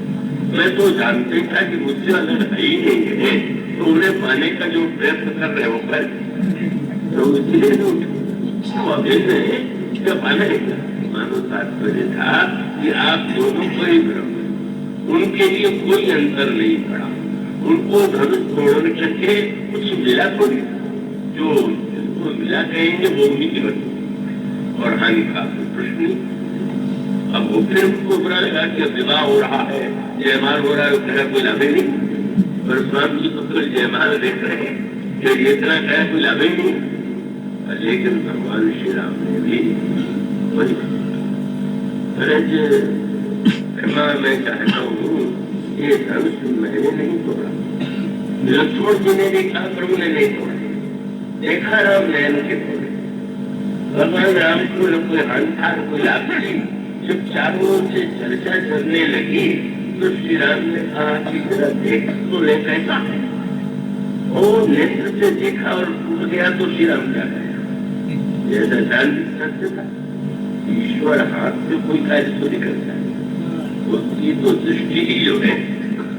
मैं तो जानते था कि मुझसे अगर है ही नहीं है तो उन्हें पाने का जो प्रयत्न कर रहे हो पर तो इसलिए तो अभिन्न है क्या पाना है? मानो तात्पर्य था कि आप दोनों को ही ब्रह्म, उनके लिए कोई अंतर नहीं पड़ा। उनको धनुष तोड़ने करके कुछ मिला थोड़ी, जो जिसको मिला कहेंगे वो उन्हीं की वजह और हानि का प्रश्न नहीं। अब वो फिर उनको बुरा लगा कि विवाह हो रहा है, जयमाल हो रहा है, कह कोई लाभे नहीं। परशुराम जी तो फिर जयमाल देख रहे हैं, फिर ये इतना कह कोई लाभे नहीं। लेकिन भगवान श्री राम ने भी वही मैं चाहता हूँ ये धनुष मैंने नहीं तोड़ा, लक्ष्मण जी ने देखा, प्रभु ने नहीं तोड़ा, देखा राम नयन के तोड़े। भगवान राम को न कोई हानि था न कोई लाभ थी। जब चारों ओर से चर्चा चलने लगी तो श्री राम ने कहा कि जरा देख तो ले कैसा है। और नेत्र से देखा और टूट गया तो श्री राम क्या कहेगा? जैसा चांदी सत्य था, ईश्वर हाथ से कोई कार्य तो निकलता है, उसकी तो दृष्टि ही जो है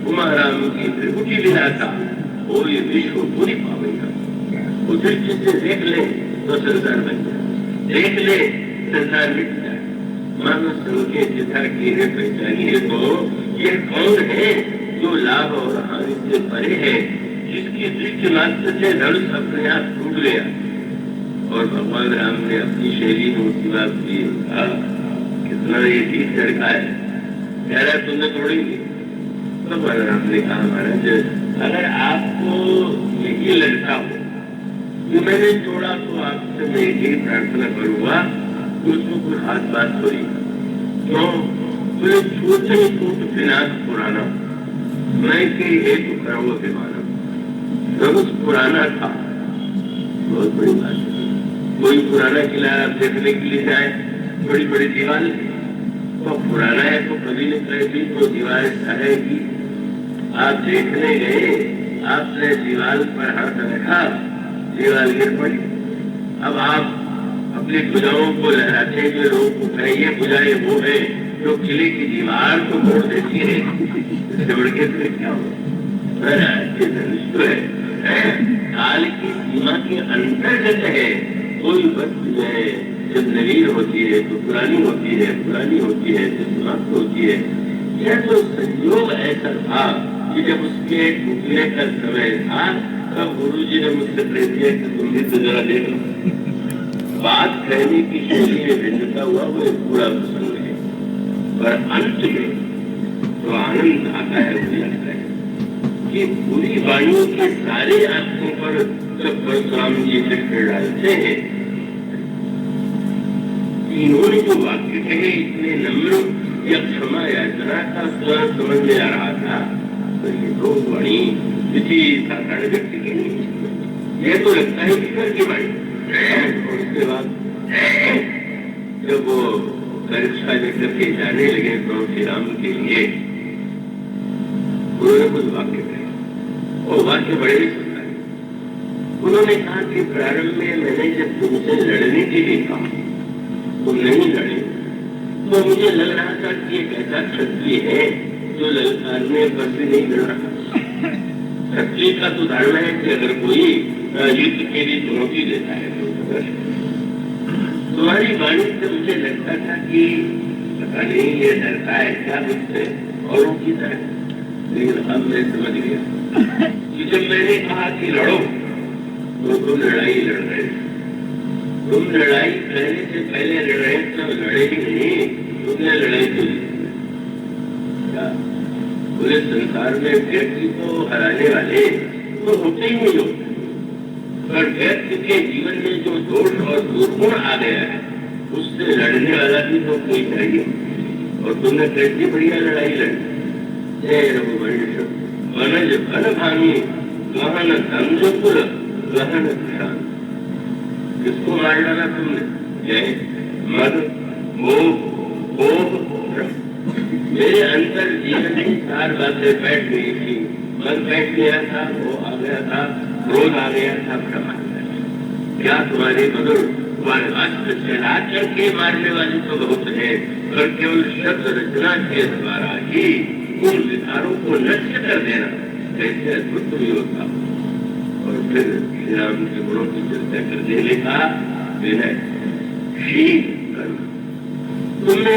उमा राम की त्रिपुटी विलासा वो ये विश्व पूरी पावेगा। वो दृष्टि से देख ले तो संसार बन जाए, देख ले संसार मिट जाए। मानव संकेत था कि इन्हें पहचानिए तो ये कौन है जो लाभ और हानि से परे है, जिसकी दृष्टि मात्र से धनुष अपने आप टूट गया। और भगवान राम ने अपनी शैली में उसकी बात की, कितना ये ठीक लड़का है, कह रहा है तुमने तोड़ेंगे। भगवान राम ने कहा, महाराज अगर आपको यही लड़का हो जो मैंने तोड़ा तो आपसे मैं यही प्रार्थना करूंगा, उसको कोई हाथ बात थोड़ी क्यों बोले छूटे टूट विनाश पुराना, मैं के हेतु करो विमाना। धनुष पुराना था, बहुत बड़ी बात है। कोई पुराना किला देखने के लिए जाए, बड़ी बड़ी दीवार तो पुराना है तो कभी न कभी तो दीवार ढहेगी। आप देखने गए, आपने दीवार पर हाथ रखा, दीवार गिर पड़ी। अब आप अपनी भुजाओं को लहराते हुए लोगों को कहिए भुजाएं वो है जो किले की दीवार को तोड़ देती है, दौड़ के फिर क्या हो? धनुष तो है, काल की सीमा के अंतर्गत है। कोई वस्तु है जब नवीन होती है तो पुरानी होती है, पुरानी होती है तो समाप्त होती है। यह तो संयोग ऐसा था कि जब उसके टूटने का समय था तब गुरु जी ने मुझसे प्रेम किया कि तुम भी तो जरा देख लो। बात कहने की शैली में भिन्नता हुआ वो एक पूरा प्रसंग है, पर अंत में तो आनंद आता है। मुझे लगता है कि पूरी वाणियों के सारे आंखों पर जब परशुराम जी चक्कर डालते हैं, इन्होंने जो वाक्य कहे इतने नम्र या क्षमा याचना का स्वर समझ में आ रहा था, तो ये तो वाणी किसी साधारण व्यक्ति की नहीं, ये तो लगता है ईश्वर की वाणी। और उसके बाद जब वो परीक्षा लेकर के जाने लगे प्रभु श्री राम के लिए, उन्होंने कुछ वाक्य कहे, वो वाक्य बड़े ही सुंदर है। उन्होंने कहा कि प्रारंभ में मैंने जब तुमसे लड़ने के लिए कहा तुम नहीं लड़े, तो मुझे लग रहा था कि एक ऐसा क्षत्रिय है जो ललकारने पर भी नहीं लड़ रहा। क्षत्रिय का तो धारणा है कि अगर कोई युद्ध के लिए चुनौती देता है तो तुम्हारी वाणी से मुझे लगता था कि पता नहीं ये डरता है क्या मुझसे और उनकी तरह। लेकिन अब मैं समझ गया कि जब मैंने कहा कि लड़ो तो तुम लड़ाई लड़ रहे, तुम लड़ाई करने से पहले लड़े तो लड़े ही नहीं, तुमने लड़ाई तो क्या पूरे संसार में व्यक्ति को हराने वाले तो होते ही नहीं होते, पर व्यक्ति के जीवन में जो दोष और दुर्गुण आ गया है उससे लड़ने वाला भी तो कोई चाहिए। और तुमने कैसी बढ़िया लड़ाई लड़ी। जय रघुवंश वनज वन भानु गहन धनुकुल गहन किसान। किसको मार डाला तुमने? जय मद मोह मेरे अंतर जीवन में 4 बातें बैठ गई थी। मन बैठ गया था, वो आ गया था, क्रोध आ गया था, भ्रम आ गया था। क्या तुम्हारे मधुर तुम्हारे वास्तव चला करके मारने वाले तो बहुत है, पर केवल शब्द रचना के द्वारा ही उन विचारों को नष्ट कर देना कैसे अद्भुत योग था। और फिर श्री राम के गुणों की चर्चा करने लिखा विनय शील कर्म। तुमने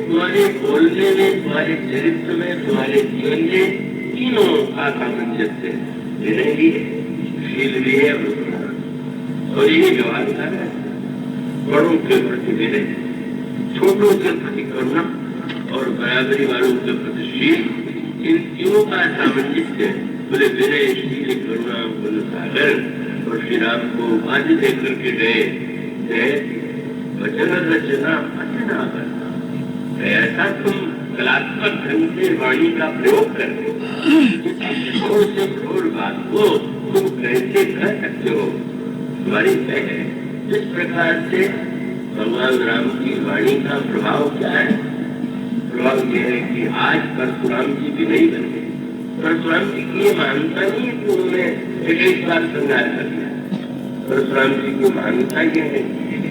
तुम्हारे बोलने में, तुम्हारे चरित्र में, तुम्हारे जीवन में तीनों का सामंजस्य विनय भी है, शील भी है और यही व्यवहार कर रहा है। बड़ों के प्रति विनय, छोटों के प्रति करुणा और बराबरी वालों के प्रति शील, इन तीनों का सामंजस्य बोले विनय शील करुणा बोल सागर। और श्री राम को उपाधि देकर के गए वचन रचना अचना करना। ऐसा तुम कलात्मक ढंग से वाणी का प्रयोग करके कठोर से कठोर बात को तुम कैसे कर सकते हो? तुम्हारी तय है। जिस प्रकार से भगवान राम की वाणी का प्रभाव क्या है? प्रभाव यह है कि आज परशुराम जी भी नहीं बन गए। परशुराम जी की ये मान्यता नहीं है कि उन्होंने एक बार संहार कर दिया। परशुराम जी की मान्यता यह है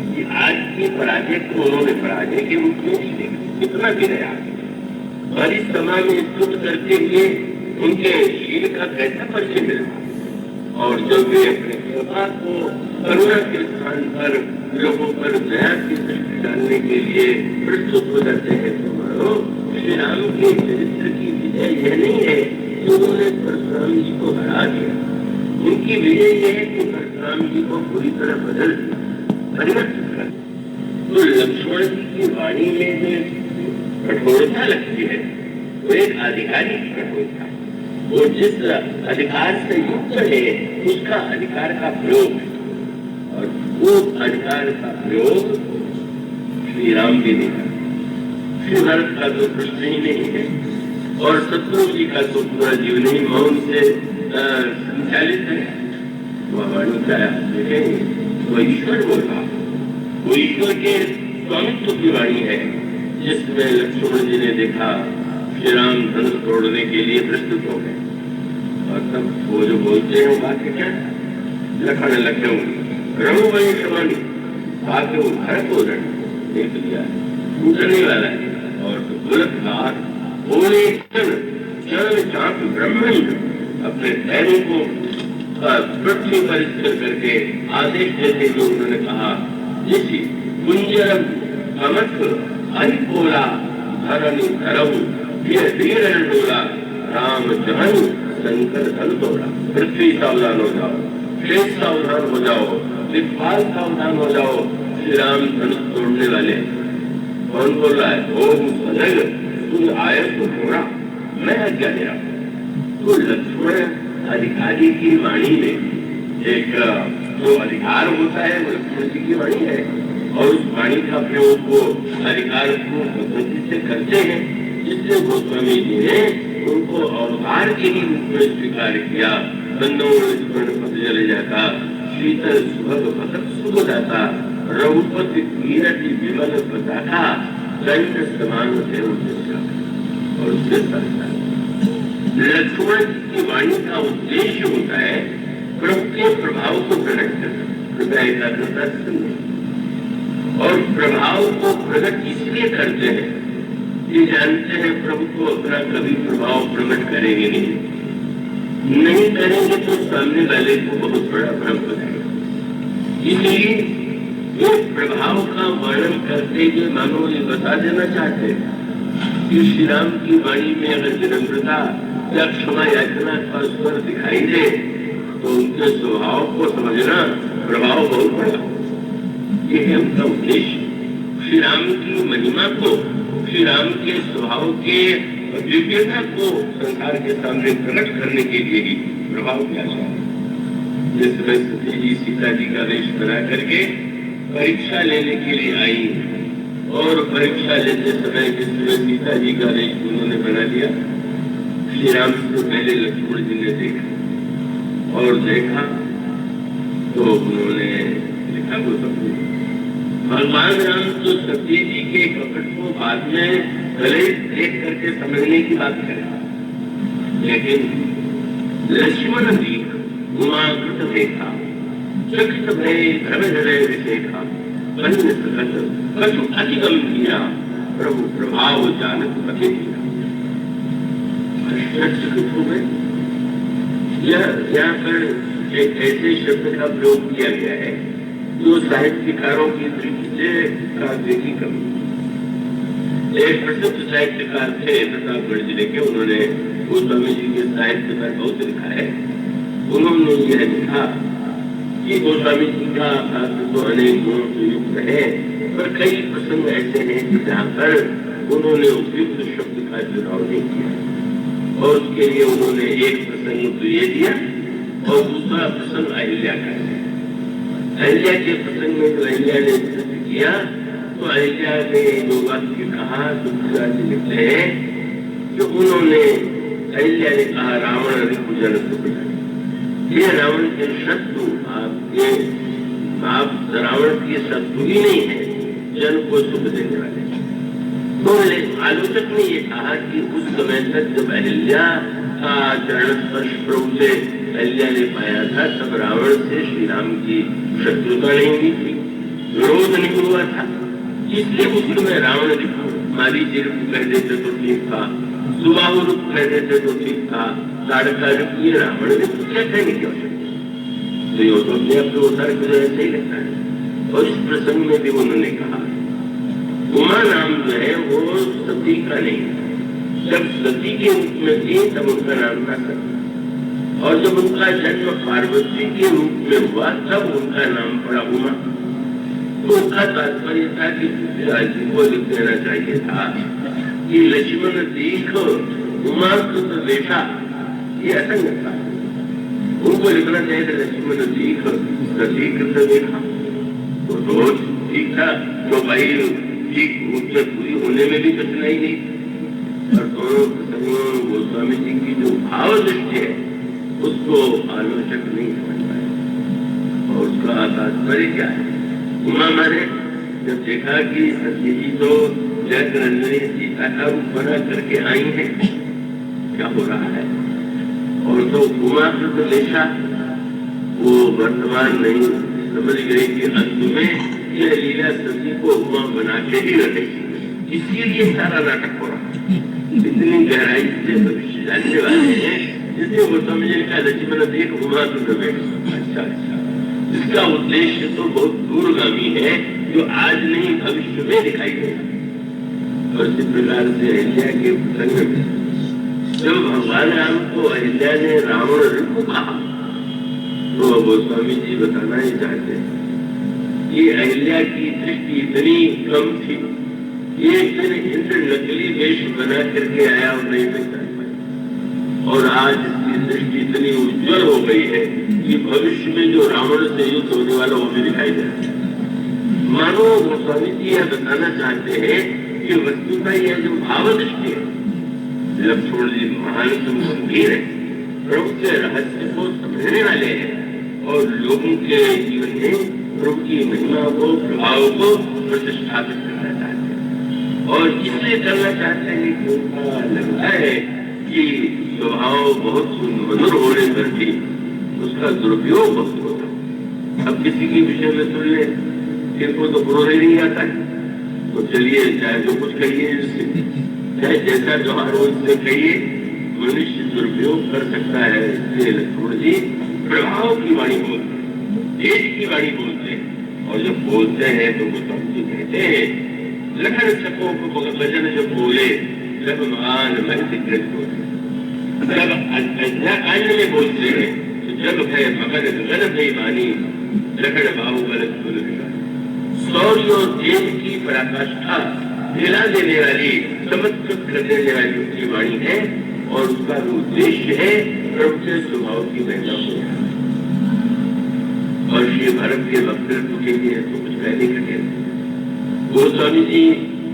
कि आज की पराजय को उन्होंने पराजय के रूप में नहीं देखा। कितना विनय आ गया और इस समय में स्तुत करते हुए उनके शील का कैसा परिचय मिलता। और जब वे अपने कृपा को करुणा के स्थान पर लोगों पर दया की दृष्टि डालने के लिए प्रस्तुत हो जाते हैं तो मानो श्री राम के चरित्र की विजय यह नहीं है कि उन्होंने परशुराम जी को हरा दिया। उनकी विजय यह है कि परशुराम जी को पूरी तरह बदल दिया, परिवर्तित कर। तो लक्ष्मण जी की वाणी में जो कठोरता लगती है वो एक अधिकारी की कठोरता, वो जिस अधिकार से युक्त है उसका अधिकार का प्रयोग, और वो अधिकार का प्रयोग श्री राम भी नहीं करते। श्री भरत का तो प्रश्न ही नहीं है और शत्रुघ्न जी का तो पूरा जीवन ही मौन से संचालित है। वह वाणी का वो ईश्वर बोल रहा, वो ईश्वर के स्वामित्व की वाणी है जिसमें लक्ष्मण जी ने देखा श्री राम धनुष तोड़ने के लिए प्रस्तुत हो गए। और तब वो जो बोलते हैं वो बात क्या? लखन लखनऊ रघुवंश मन आगे वो भरत हो देख लिया टूटने वाला है। और बुलकदार बोले चल चाप ब्रह्मंड अपने पैरों को पृथ्वी पर स्थिर करके आदेश देते हुए उन्होंने कहा जिसी कुंजरम कमत अनिपोला धरणी धरऊ यह वीर डोला राम जहन शंकर धन तोड़ा। पृथ्वी सावधान हो जाओ, शेष सावधान हो जाओ, दिग्पाल सावधान हो जाओ, श्री राम धनुष तोड़ने वाले। कौन बोल रहा है? ओम सनग तुम आय तो थोड़ा मैं आज्ञा दे रहा हूं। तो लक्ष्मण अधिकारी की वाणी में एक जो अधिकार होता है वो लक्ष्मण जी की वाणी है और उस वाणी का प्रयोग वो अधिकार को पद्धति से करते हैं जिससे गोस्वामी जी ने उनको अवतार के ही रूप में स्वीकार किया। बंदो लक्ष्मण पद जले जाता, शीतल सुभग भगत सुख जाता, रघुपति कीरति विमल पताका दंड समान देव। और उसके साथ लक्ष्मण की वाणी का उद्देश्य होता है प्रभु के प्रभाव को प्रकट करना, और प्रभाव को प्रकट इसलिए करते हैं ये जानते हैं प्रभु को अपना कभी प्रभाव प्रकट करेंगे नहीं करेंगे तो सामने वाले को बहुत बड़ा भ्रम हो जाएगा। इसलिए ये प्रभाव का वर्णन करते हुए मानो ये बता देना चाहते हैं कि श्री राम की वाणी में अगर विनम्रता या क्षमा याचना का स्वर दिखाई दे तो उनके स्वभाव को समझना प्रभाव बहुत बड़ा। ये है उनका उद्देश्य। श्री राम की महिमा को, श्री राम के स्वभाव के दिव्यता को संसार के सामने प्रकट करने के लिए ही प्रभाव किया जाए। जिस समय सती जी सीता जी का वेश बना करके परीक्षा लेने के लिए आई, और परीक्षा लेते समय जिस समय सीता जी का वेश उन्होंने बना लिया, श्री राम से पहले लक्ष्मण जी ने देखा, और देखा तो उन्होंने लिखा वो सब भगवान राम तो सती जी के कपट को बाद में भले देख करके समझने की बात करें, लेकिन लक्ष्मण जी उमाकृत देखा, चकित भय भ्रम हृदय विशेखा, कछु अति गंभीरा प्रभु प्रभाव जानत पथे दिया। चकित हो गए। यहाँ पर एक ऐसे शब्द का प्रयोग किया गया है जो साहित्यकारों की दृष्टि से काव्य की कमी। एक प्रसिद्ध साहित्यकार थे प्रतापगढ़ जिले के, उन्होंने गोस्वामी जी के साहित्य पर बहुत लिखा है। उन्होंने यह लिखा कि गोस्वामी जी का काव्य तो अनेक गुणों से युक्त है, पर कई प्रसंग ऐसे हैं जहाँ पर उन्होंने उपयुक्त शब्द का चुनाव नहीं किया, और उसके लिए उन्होंने एक प्रसंग तो ये दिया और दूसरा प्रसंग अहिल्या का है। अहिल्या के प्रसंग में जो अहिल्या ने सिद्ध किया, तो अहिल्या ने जो वाक्य कहा तुलसीदास लिखते हैं कि उन्होंने, अहिल्या ने कहा रावण रिपुजन सुख, ये रावण के शत्रु आपके, आप रावण के शत्रु ही नहीं है, जन को सुख देने वाले। तो आलोचक ने ये कहा कि उस समय तक जब अहिल्या का चरण स्पर्श प्रभु से अहिल्या ने पाया था, तब रावण से श्री राम की शत्रुता नहीं हुई थी, विरोध नहीं हुआ था, इसलिए उस समय रावण मारीची रूप कह देते तो ठीक था, सुबाहु रूप कह देते तो ठीक था, ताड़का रूप ये रावण ने क्या कहने की आवश्यकता, तो ये तो अपने आप को उतार के ऐसे ही लगता है। और इस प्रसंग में भी उन्होंने कहा उमा नाम जो है वो सती का नहीं, जब सती के रूप में थी तब उनका नाम था सती, और जब उनका जन्म पार्वती के रूप में हुआ तब उनका नाम पड़ा उमा। तो उसका तात्पर्य था कि तुलसीदास जी को लिख देना चाहिए था कि लक्ष्मण देख उमा कृत देखा, ये असंगत था। उनको लिखना चाहिए था लक्ष्मण देख सती कृत देखा, तो रोज ठीक था, तो भाई ठीक उससे पूरी होने में भी कठिनाई नहीं। और दोनों प्रसंगों गोस्वामी जी की जो भाव दृष्टि है उसको आलोचक नहीं समझ पाए, और उसका तात्पर्य क्या है। उमा माने जब देखा कि सती जी तो जगनंदिनी सीता का रूप बना करके आई है, क्या हो रहा है, और तो उमा कृत लेशा, वो वर्तमान नहीं समझ गई कि अंत में यह लीला सती को उमा बना के ही रखेगी, इसीलिए सारा नाटक हो रहा है। इतनी गहराई से भविष्य जानने वाले हैं, इसलिए वो समझ का लक्ष्मण देख उमा कृत देखा। अच्छा अच्छा, इसका उद्देश्य तो बहुत दूरगामी है, जो आज नहीं भविष्य में दिखाई देगा। और इस प्रकार से अहिल्या के प्रसंग में जब भगवान राम को अहिल्या ने रावण रिपु कहा, तो गोस्वामी जी बताना ही चाहते हैं ये अहिल्या की दृष्टि इतनी कम थी, एक दिन इंद्र नकली वेश बना करके आया और नहीं पहचान पाया, और आज इसकी दृष्टि इतनी उज्जवल हो गई है कि भविष्य में जो रावण से युद्ध होने वाला वो भी दिखाई दे रहा है। मानो गोस्वामी जी यह बताना चाहते हैं कि वस्तुतः यह जो भाव दृष्टि है, लक्ष्मण जी महान गंभीर है, प्रभु के रहस्य को समझने वाले हैं, और लोगों के जीवन में प्रभु की महिमा को, प्रभाव को प्रतिष्ठापित करना चाहते हैं, और इसलिए करना चाहते हैं कि उनका लगता है कि स्वभाव बहुत मधुर होने पर भी उसका दुरुपयोग बहुत होता। अब किसी के विषय में सुन ले, इनको तो क्रोध ही नहीं आता है, तो चलिए चाहे जो कुछ कहिए, चाहे जैसा व्यवहार हो उससे कहिए, मनुष्य दुरुपयोग कर सकता है। इसलिए लक्ष्मण जी प्रभाव की वाणी बोलते हैं, तेज की वाणी बोलते हैं, और जब बोलते हैं तो वो समझी कहते हैं लखन चको को भजन जब बोले जब मान महति ग्रस्त होते, जब अन्य में बोलते हैं तो जब है मगन गगन भई वाणी लखन बाहु अलग शौर्य और तेज की पराकाष्ठा हिला देने वाली, चमत्कृत कर देने वाली उसकी वाणी है और उसका उद्देश्य है प्रभु के स्वभाव की महिमा हो। और श्री भारत के वक्तव्य के लिए तो कुछ पहले कटे। गोस्वामी जी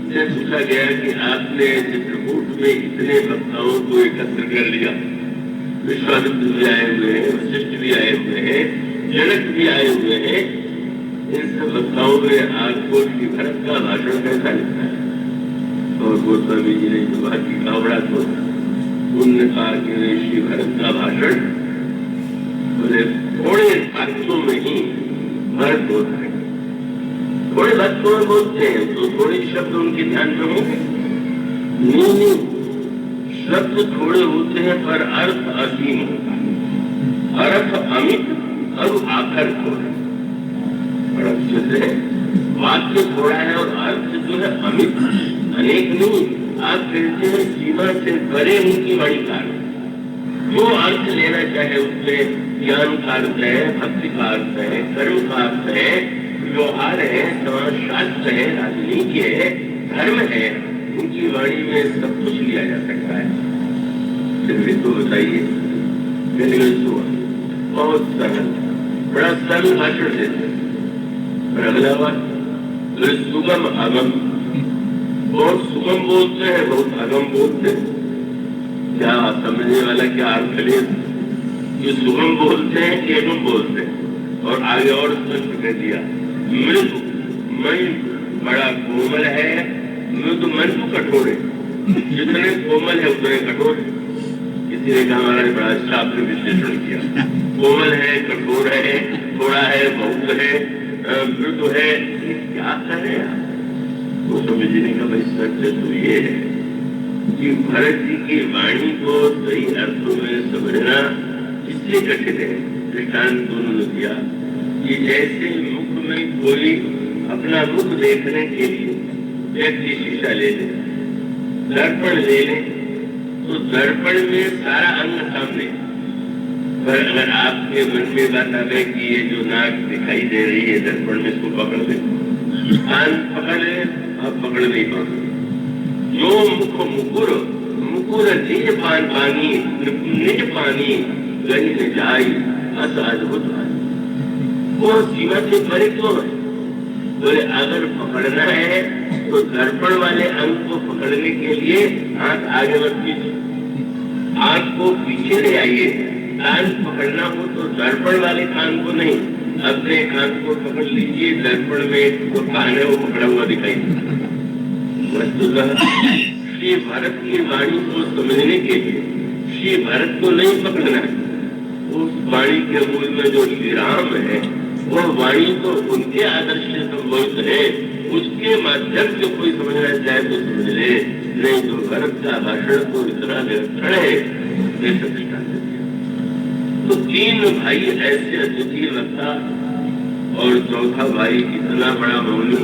से पूछा गया कि आपने चित्रकूट में इतने वक्ताओं को एकत्र कर लिया, विश्वामित्र भी आए हुए हैं, वशिष्ठ भी आए हुए हैं, जनक भी आए हुए हैं, इन सब वक्ताओं में आपको श्री भरत का भाषण कैसा लगता है? और गोस्वामी जी ने जो बात की कावड़ा को उन्होंने कहा कि श्री भरत का भाषण बोले थोड़े वाक्यों में ही भरत होता है, थोड़े वाक्यों में बोलते हैं तो थोड़े शब्द उनके ध्यान में होंगे। नहीं, शब्द थोड़े होते हैं पर अर्थ असीम होता है, अर्थ अमित और आखर थोड़ा। और अच्छे से वाक्य थोड़ा है और अर्थ जो है अमित, अनेक नहीं। आप कहते हैं सीमा से परे उनकी वाणी का जो अर्थ लेना चाहे उसमें ज्ञान का अर्थ है, भक्ति का अर्थ है, कर्म का अर्थ है, व्यवहार है, समाज शास्त्र है, राजनीति है, धर्म है, उनकी वाणी में सब कुछ लिया जा सकता है। फिर तो बताइए, बहुत सरल, बड़ा सरल भाषण देते हैं। और अगला बात सुगम अगम, बहुत सुगम बोलते हैं, बहुत अगम बोलते हैं। क्या समझने वाला क्या अर्थ ले? ये सुगम बोलते हैं कि एवं बोलते हैं? और आगे और स्पष्ट कर दिया, मृदु मन बड़ा कोमल है, मृदु मन तो कठोर है, जितने कोमल है उतने कठोर है। किसी ने कहा हमारा बड़ा अच्छा आपने विश्लेषण किया, कोमल है, कठोर है, थोड़ा है, बहुत है, मृदु है, क्या करें आप? वो समझने का भाई सत्य तो ये है कि भरत जी की वाणी को सही अर्थों में समझना इसलिए कठिन है। दृष्टांत उन्होंने दिया कि जैसे मुख में कोई अपना मुख देखने के लिए व्यक्ति शीशा ले ले, दर्पण ले ले, तो दर्पण में सारा अंग सामने, पर अगर आपके मन में बात आ गई कि ये जो नाक दिखाई दे रही है दर्पण में, इसको पकड़ ले, कान पकड़ ले, आप पकड़ नहीं पाओगे। जो मुख मुकुर मुकुर निज पान पानी, निज पानी गई न जाई, असाधुत वो सीमा से परे क्यों है? बोले अगर पकड़ना है तो दर्पण वाले अंग को पकड़ने के लिए हाथ आगे मत कीजिए, आंख को पीछे ले आइए। कान पकड़ना हो तो दर्पण वाले कान को नहीं, अपने कान को पकड़ लीजिए। दर्पण में तो कान है वो पकड़ा हुआ दिखाई देता। वस्तुतः श्री भारत की वाणी को समझने के लिए श्री भारत को नहीं पकड़ना है, उस वाणी के मूल में जो श्री राम है वह वाणी तो उनके आदर्श से संबोधित है, उसके माध्यम से कोई समझना चाहे तो समझ ले, नहीं तो भरत का भाषण तो इतना निरक्षण है। तो तीन भाई ऐसे अतिथि वक्ता और चौथा भाई इतना बड़ा मौनी,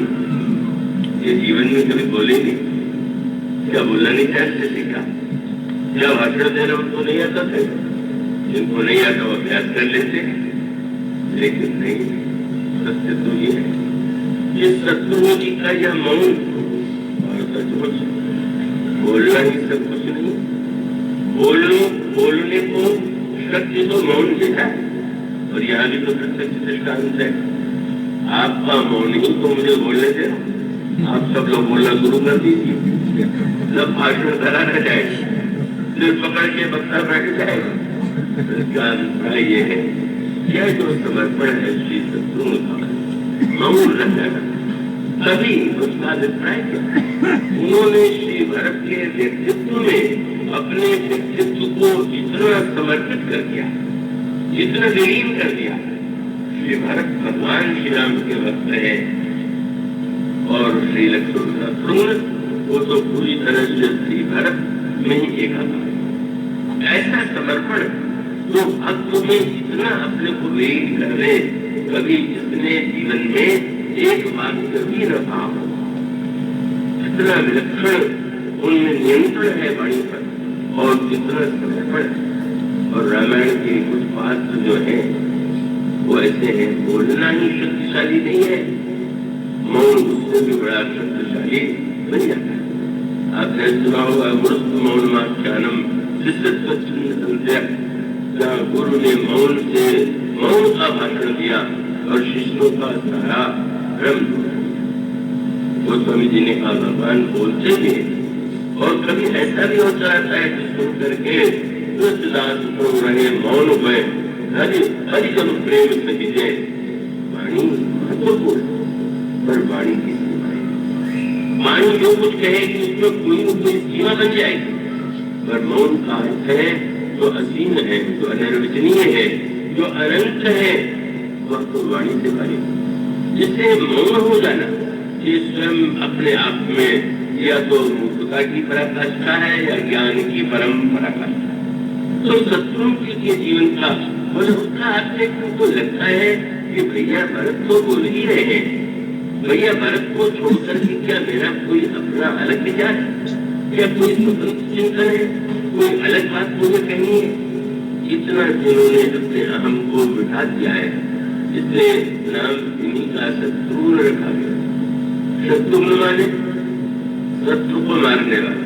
ये जीवन में कभी बोले नहीं। क्या बोलना नहीं चाहते थे? क्या भाषण देना उनको नहीं आता था? जिनको नहीं आता वो अभ्यास कर लेते, लेकिन नहीं। सत्य तो ये है, ये शत्रुओं जी का यह मौन और सचमुच बोलना ही सब कुछ नहीं। बोलने को सत्य तो मौन ही है। और यहाँ भी तो प्रत्यक्ष दृष्टांत है। आपका मौन ही तो मुझे बोलने दे, आप सब लोग बोलना शुरू कर दीजिए, सब भाषण करा न जाए, सिर पकड़ के बक्सा बैठ जाएगा। इसका अभिप्राय ये है, यह जो समर्पण है श्री शत्रुओं का मौन रह जाना, तभी उसका अभिप्राय क्या? उन्होंने श्री भरत के व्यक्तित्व में अपने व्यक्तित्व को इतना समर्पित कर दिया, इतना विलीन कर दिया। श्री भरत भगवान श्री राम के भक्त है और श्री लक्ष्मण का प्रण वो तो पूरी तरह से श्री भरत में ही एक आता। ऐसा समर्पण जो भक्त में इतना अपने को विलीन कर ले, कभी जिसने जीवन में एक बात कभी न था, जितना विलक्षण उनमें नियंत्रण है वाणी पर और जितना समर्पण। और रामायण के कुछ पात्र जो है वो ऐसे हैं, बोलना ही शक्तिशाली नहीं है, मौन उससे भी बड़ा शक्तिशाली बन जाता है। आपने सुना होगा मृत मौनमाख्यानम शिष्य, जहाँ गुरु ने मौन का भाषण दिया और शिष्यों का सारा भ्रम। गोस्वामी जी ने कहा भगवान बोलते भी, और कभी ऐसा भी होता रहता है कि सुन करके तुलसीदास रहे मौन हुए, हरि जब प्रेम सहिजे। वाणी महत्वपूर्ण, पर वाणी की सीमाएं, वाणी जो कुछ कहेगी उसमें कोई न कोई सीमा बन जाएगी, पर मौन का अर्थ है जो असीम है, जो अनिर्वचनीय है, जो अनंत है, वह तो वाणी से परे। जिससे मौन हो जाना ये स्वयं अपने आप में या तो मूर्खता की पराकाष्ठा है या ज्ञान की परम पराकाष्ठा है। तो शत्रु के जीवन का और उसका आपसे तो लगता है कि भैया भरत तो बोल ही रहे हैं, भैया भरत को छोड़कर के क्या मेरा कोई अपना अलग विचार है, क्या कोई स्वतंत्र चिंतन है, कोई अलग बात मुझे कहनी है। इतना जिन्होंने अपने अहम को मिटा दिया है, इसलिए नाम इन्हीं का शत्रु रखा गया। शत्रु माने शत्रु को मारने वाला,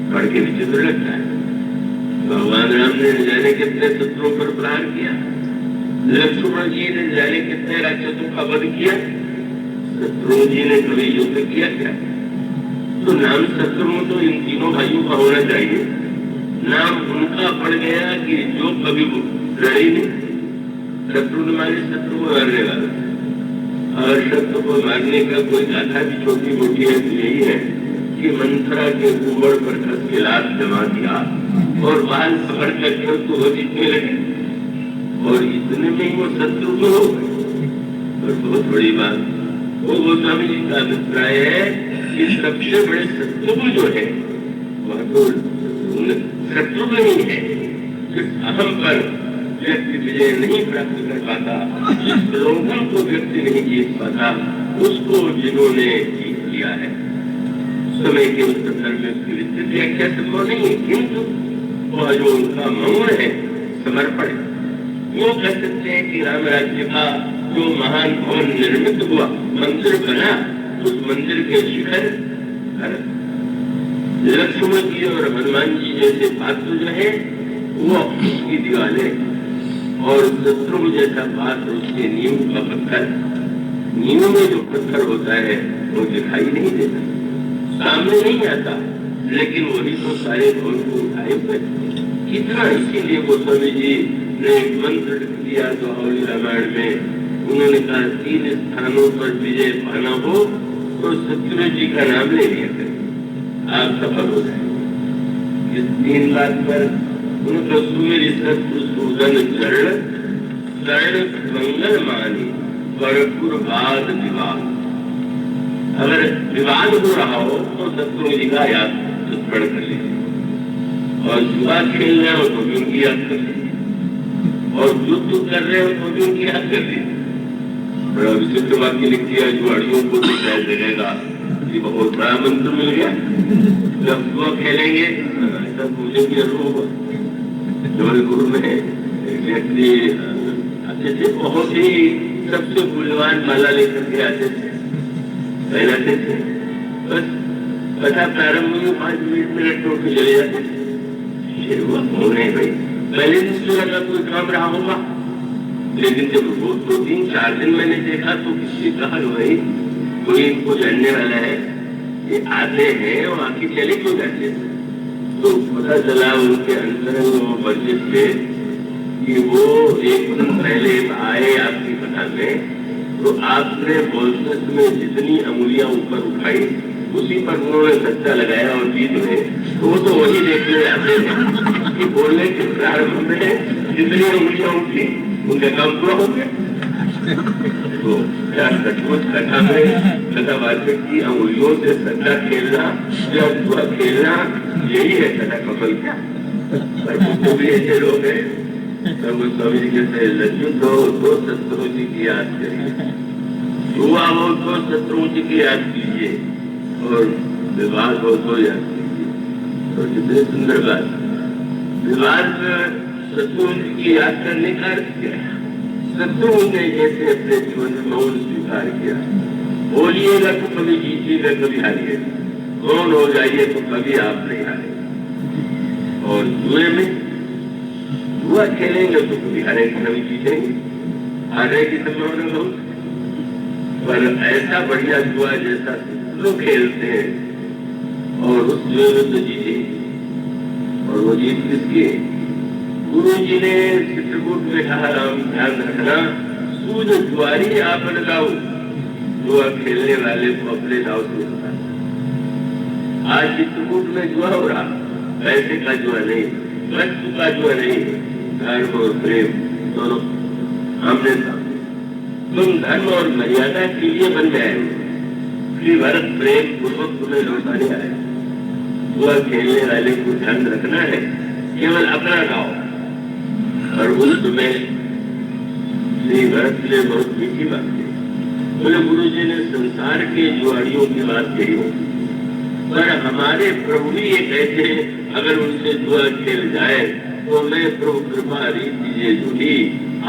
पढ़ के विचित्र लगता है। भगवान राम ने जाने कितने शत्रुओं पर प्रहार किया, लक्ष्मण जी ने जाने कितने राक्षसों का वध किया, शत्रु जी ने कभी युद्ध किया क्या? तो नाम शत्रु तो इन तीनों भाइयों का होना चाहिए। नाम उनका पड़ गया कि जो कभी लड़े नहीं। शत्रु माने शत्रु को मारने वाला, और शत्रु को मारने का कोई गाथा भी छोटी मोटी है तो यही है कि मंथरा के उमड़ पर कस के लात जमा दिया और बाल पकड़ कर उसको वो जीतने लगे, और इतने में ही वो शत्रु तो हो गए। और बहुत बड़ी बात, वो गोस्वामी जी का अभिप्राय है कि सबसे बड़े शत्रु जो है वह तो शत्रु नहीं है, जिस अहम पर व्यक्ति विजय नहीं प्राप्त कर पाता, जिस लोगों को व्यक्ति नहीं जीत पाता, उसको जिन्होंने जीत लिया है। समय के उस संदर्भ में उसकी विस्तृत व्याख्या संभव नहीं है, किंतु वह जो उनका मौन है, समर्पण, वो कह सकते हैं कि राम राज्य का जो महान भवन निर्मित हुआ, मंदिर बना, उस मंदिर के शिखर लक्ष्मण जी और हनुमान जी जैसे पात्र जो है वो उसकी दीवारें, और शत्रु जैसा पात्र उसके नींव का पत्थर। नींव में जो पत्थर होता है वो दिखाई नहीं देता, सामने नहीं आता, लेकिन वही तो सारे भवन को उठाए हुए। कितना, इसीलिए गोस्वामी जी ने एक मंत्र दिया दोहावली रामायण में। उन्होंने कहा 3 स्थानों पर विजय पाना हो तो शत्रु जी का नाम ले लिया करें, आप सफल हो जाए। इस 3 बात पर उनको सुमेरी शत्रु सूदन चरण शरण मंगल मानी परपुर वाद विवाद। अगर विवाद हो रहा हो तो शत्रु जी का याद स्मरण कर लीजिए, और जुआ खेल रहे हो तो भी उनकी याद कर लीजिए, और युद्ध कर रहे हो तो भी उनकी याद कर लीजिए। बड़ा विचित्र वाक्य लिख दिया, जुआड़ियों को तो शायद देगा, ये बहुत बड़ा मंत्र मिल गया। जब जुआ खेलेंगे ऐसा मुझे भी अनुभव हुआ। जबलपुर में व्यक्ति आते थे, बहुत ही सबसे मूल्यवान माला लेकर के आते थे, पहनाते थे, बस कथा प्रारंभ में 5 मिनट में उठ चले जाते थे। ये हुआ कौन है भाई? पहले दिन से लगा कोई काम रहा होगा, लेकिन जब वो 2-3-4 दिन मैंने देखा तो किसी कहा भाई कोई इनको जानने वाला है, ये आते हैं और आके चले क्यों जाते हैं? तो पता चला उनके अंतरंग परिचित थे कि वो एक दिन पहले आए आपकी कथा में, तो आपने बोलते में जितनी अंगुलियां ऊपर उठाई उसी पर उन्होंने सच्चा लगाया और जीत गए। तो वो तो वही देखने आते थे कि बोलने के प्रारंभ में जितनी अंगुलियां उठी उनका काम पूरा हो गया। तो क्या सचमुच कथा में कथावाचक की अंगुलियों से सच्चा खेलना या पूरा खेलना यही है कथा का फल क्या? पर भी ऐसे लोग हैं, तब स्वामी जी कहते हैं लज्जू तो शत्रु जी की याद करिए, हुआ हो तो शत्रु जी की याद कीजिए, और विवाद हो तो याद कीजिए। तो कितने सुंदर बात, विवाद शत्रु की याद करने का अर्थ क्या है? शत्रु ने जैसे अपने जीवन में मौन स्वीकार किया, बोलिएगा तो कभी जीतिएगा कभी हारिएगा, कौन हो जाइए तो कभी आप नहीं हारेंगे। और जुए में जुआ खेलेंगे तो कभी हारेंगे कभी जीतेंगे, हारने की संभावना बहुत, पर ऐसा बढ़िया जुआ जैसा लोग खेलते हैं और उस जुए में तो जीतेंगे। और वो जीत किसकी? गुरु जी ने चित्रकूट में कहा, राम ध्यान रखना, सूझ जुआरी आप लगाओ, जुआ खेलने वाले को अपने दाव से होता। आज चित्रकूट में जुआ हो रहा, पैसे का जुआ नहीं, वस्तु का जुआ नहीं, धर्म और प्रेम दोनों हमने सामने। तुम धर्म और मर्यादा के लिए बन गए, श्री भरत प्रेम पूर्वक तुम्हें लौटाने आए। जुआ खेलने वाले को ध्यान रखना है, केवल अपना गाओ। और उस समय श्री भरत ने बहुत मीठी बात कही। बोले गुरु जी ने संसार के जुआड़ियों की बात कही, पर हमारे प्रभु ही ये कहते हैं अगर उनसे जुआ खेल जाए तो मैं प्रभु कृपा रीति ये जुड़ी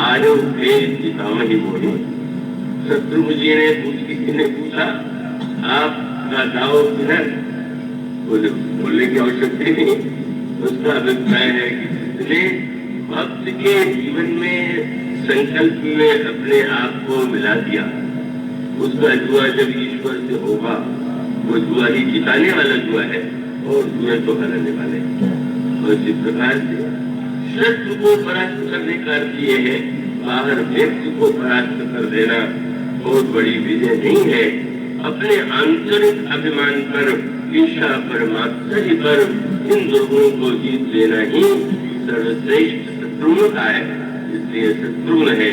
आयो खेल जितावा ही बोली। शत्रुघ्न जी ने किसी ने पूछा आपका दाव किधर? बोलने की आवश्यकता नहीं। उसका अभिप्राय है कि जिसने भक्त के जीवन में संकल्प में अपने आप को मिला दिया, उसका जुआ जब ईश्वर से होगा वो जुआ ही जिताने वाला जुआ है और जुए तो हराने वाले। और इस प्रकार से शत्रु को परास्त करने का अर्थ ये है, बाहर व्यक्ति को परास्त कर देना बहुत बड़ी विजय नहीं है। अपने आंतरिक अभिमान पर, ईर्षा पर, मात्सर्य पर इन दुर्गुणों को जीत लेना ही सर्वश्रेष्ठ शत्रुघ्न है। इसलिए शत्रुघ्न है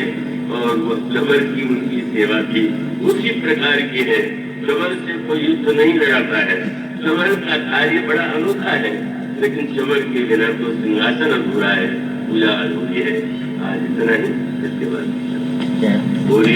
और वह चवर की उनकी सेवा की उसी प्रकार की है। चवर से कोई युद्ध नहीं लड़ाता है, चवर का कार्य बड़ा अनोखा है, लेकिन चवर के बिना तो सिंहासन अधूरा है, पूजा अधूरी है। आज इतना ही, इसके बाद बोले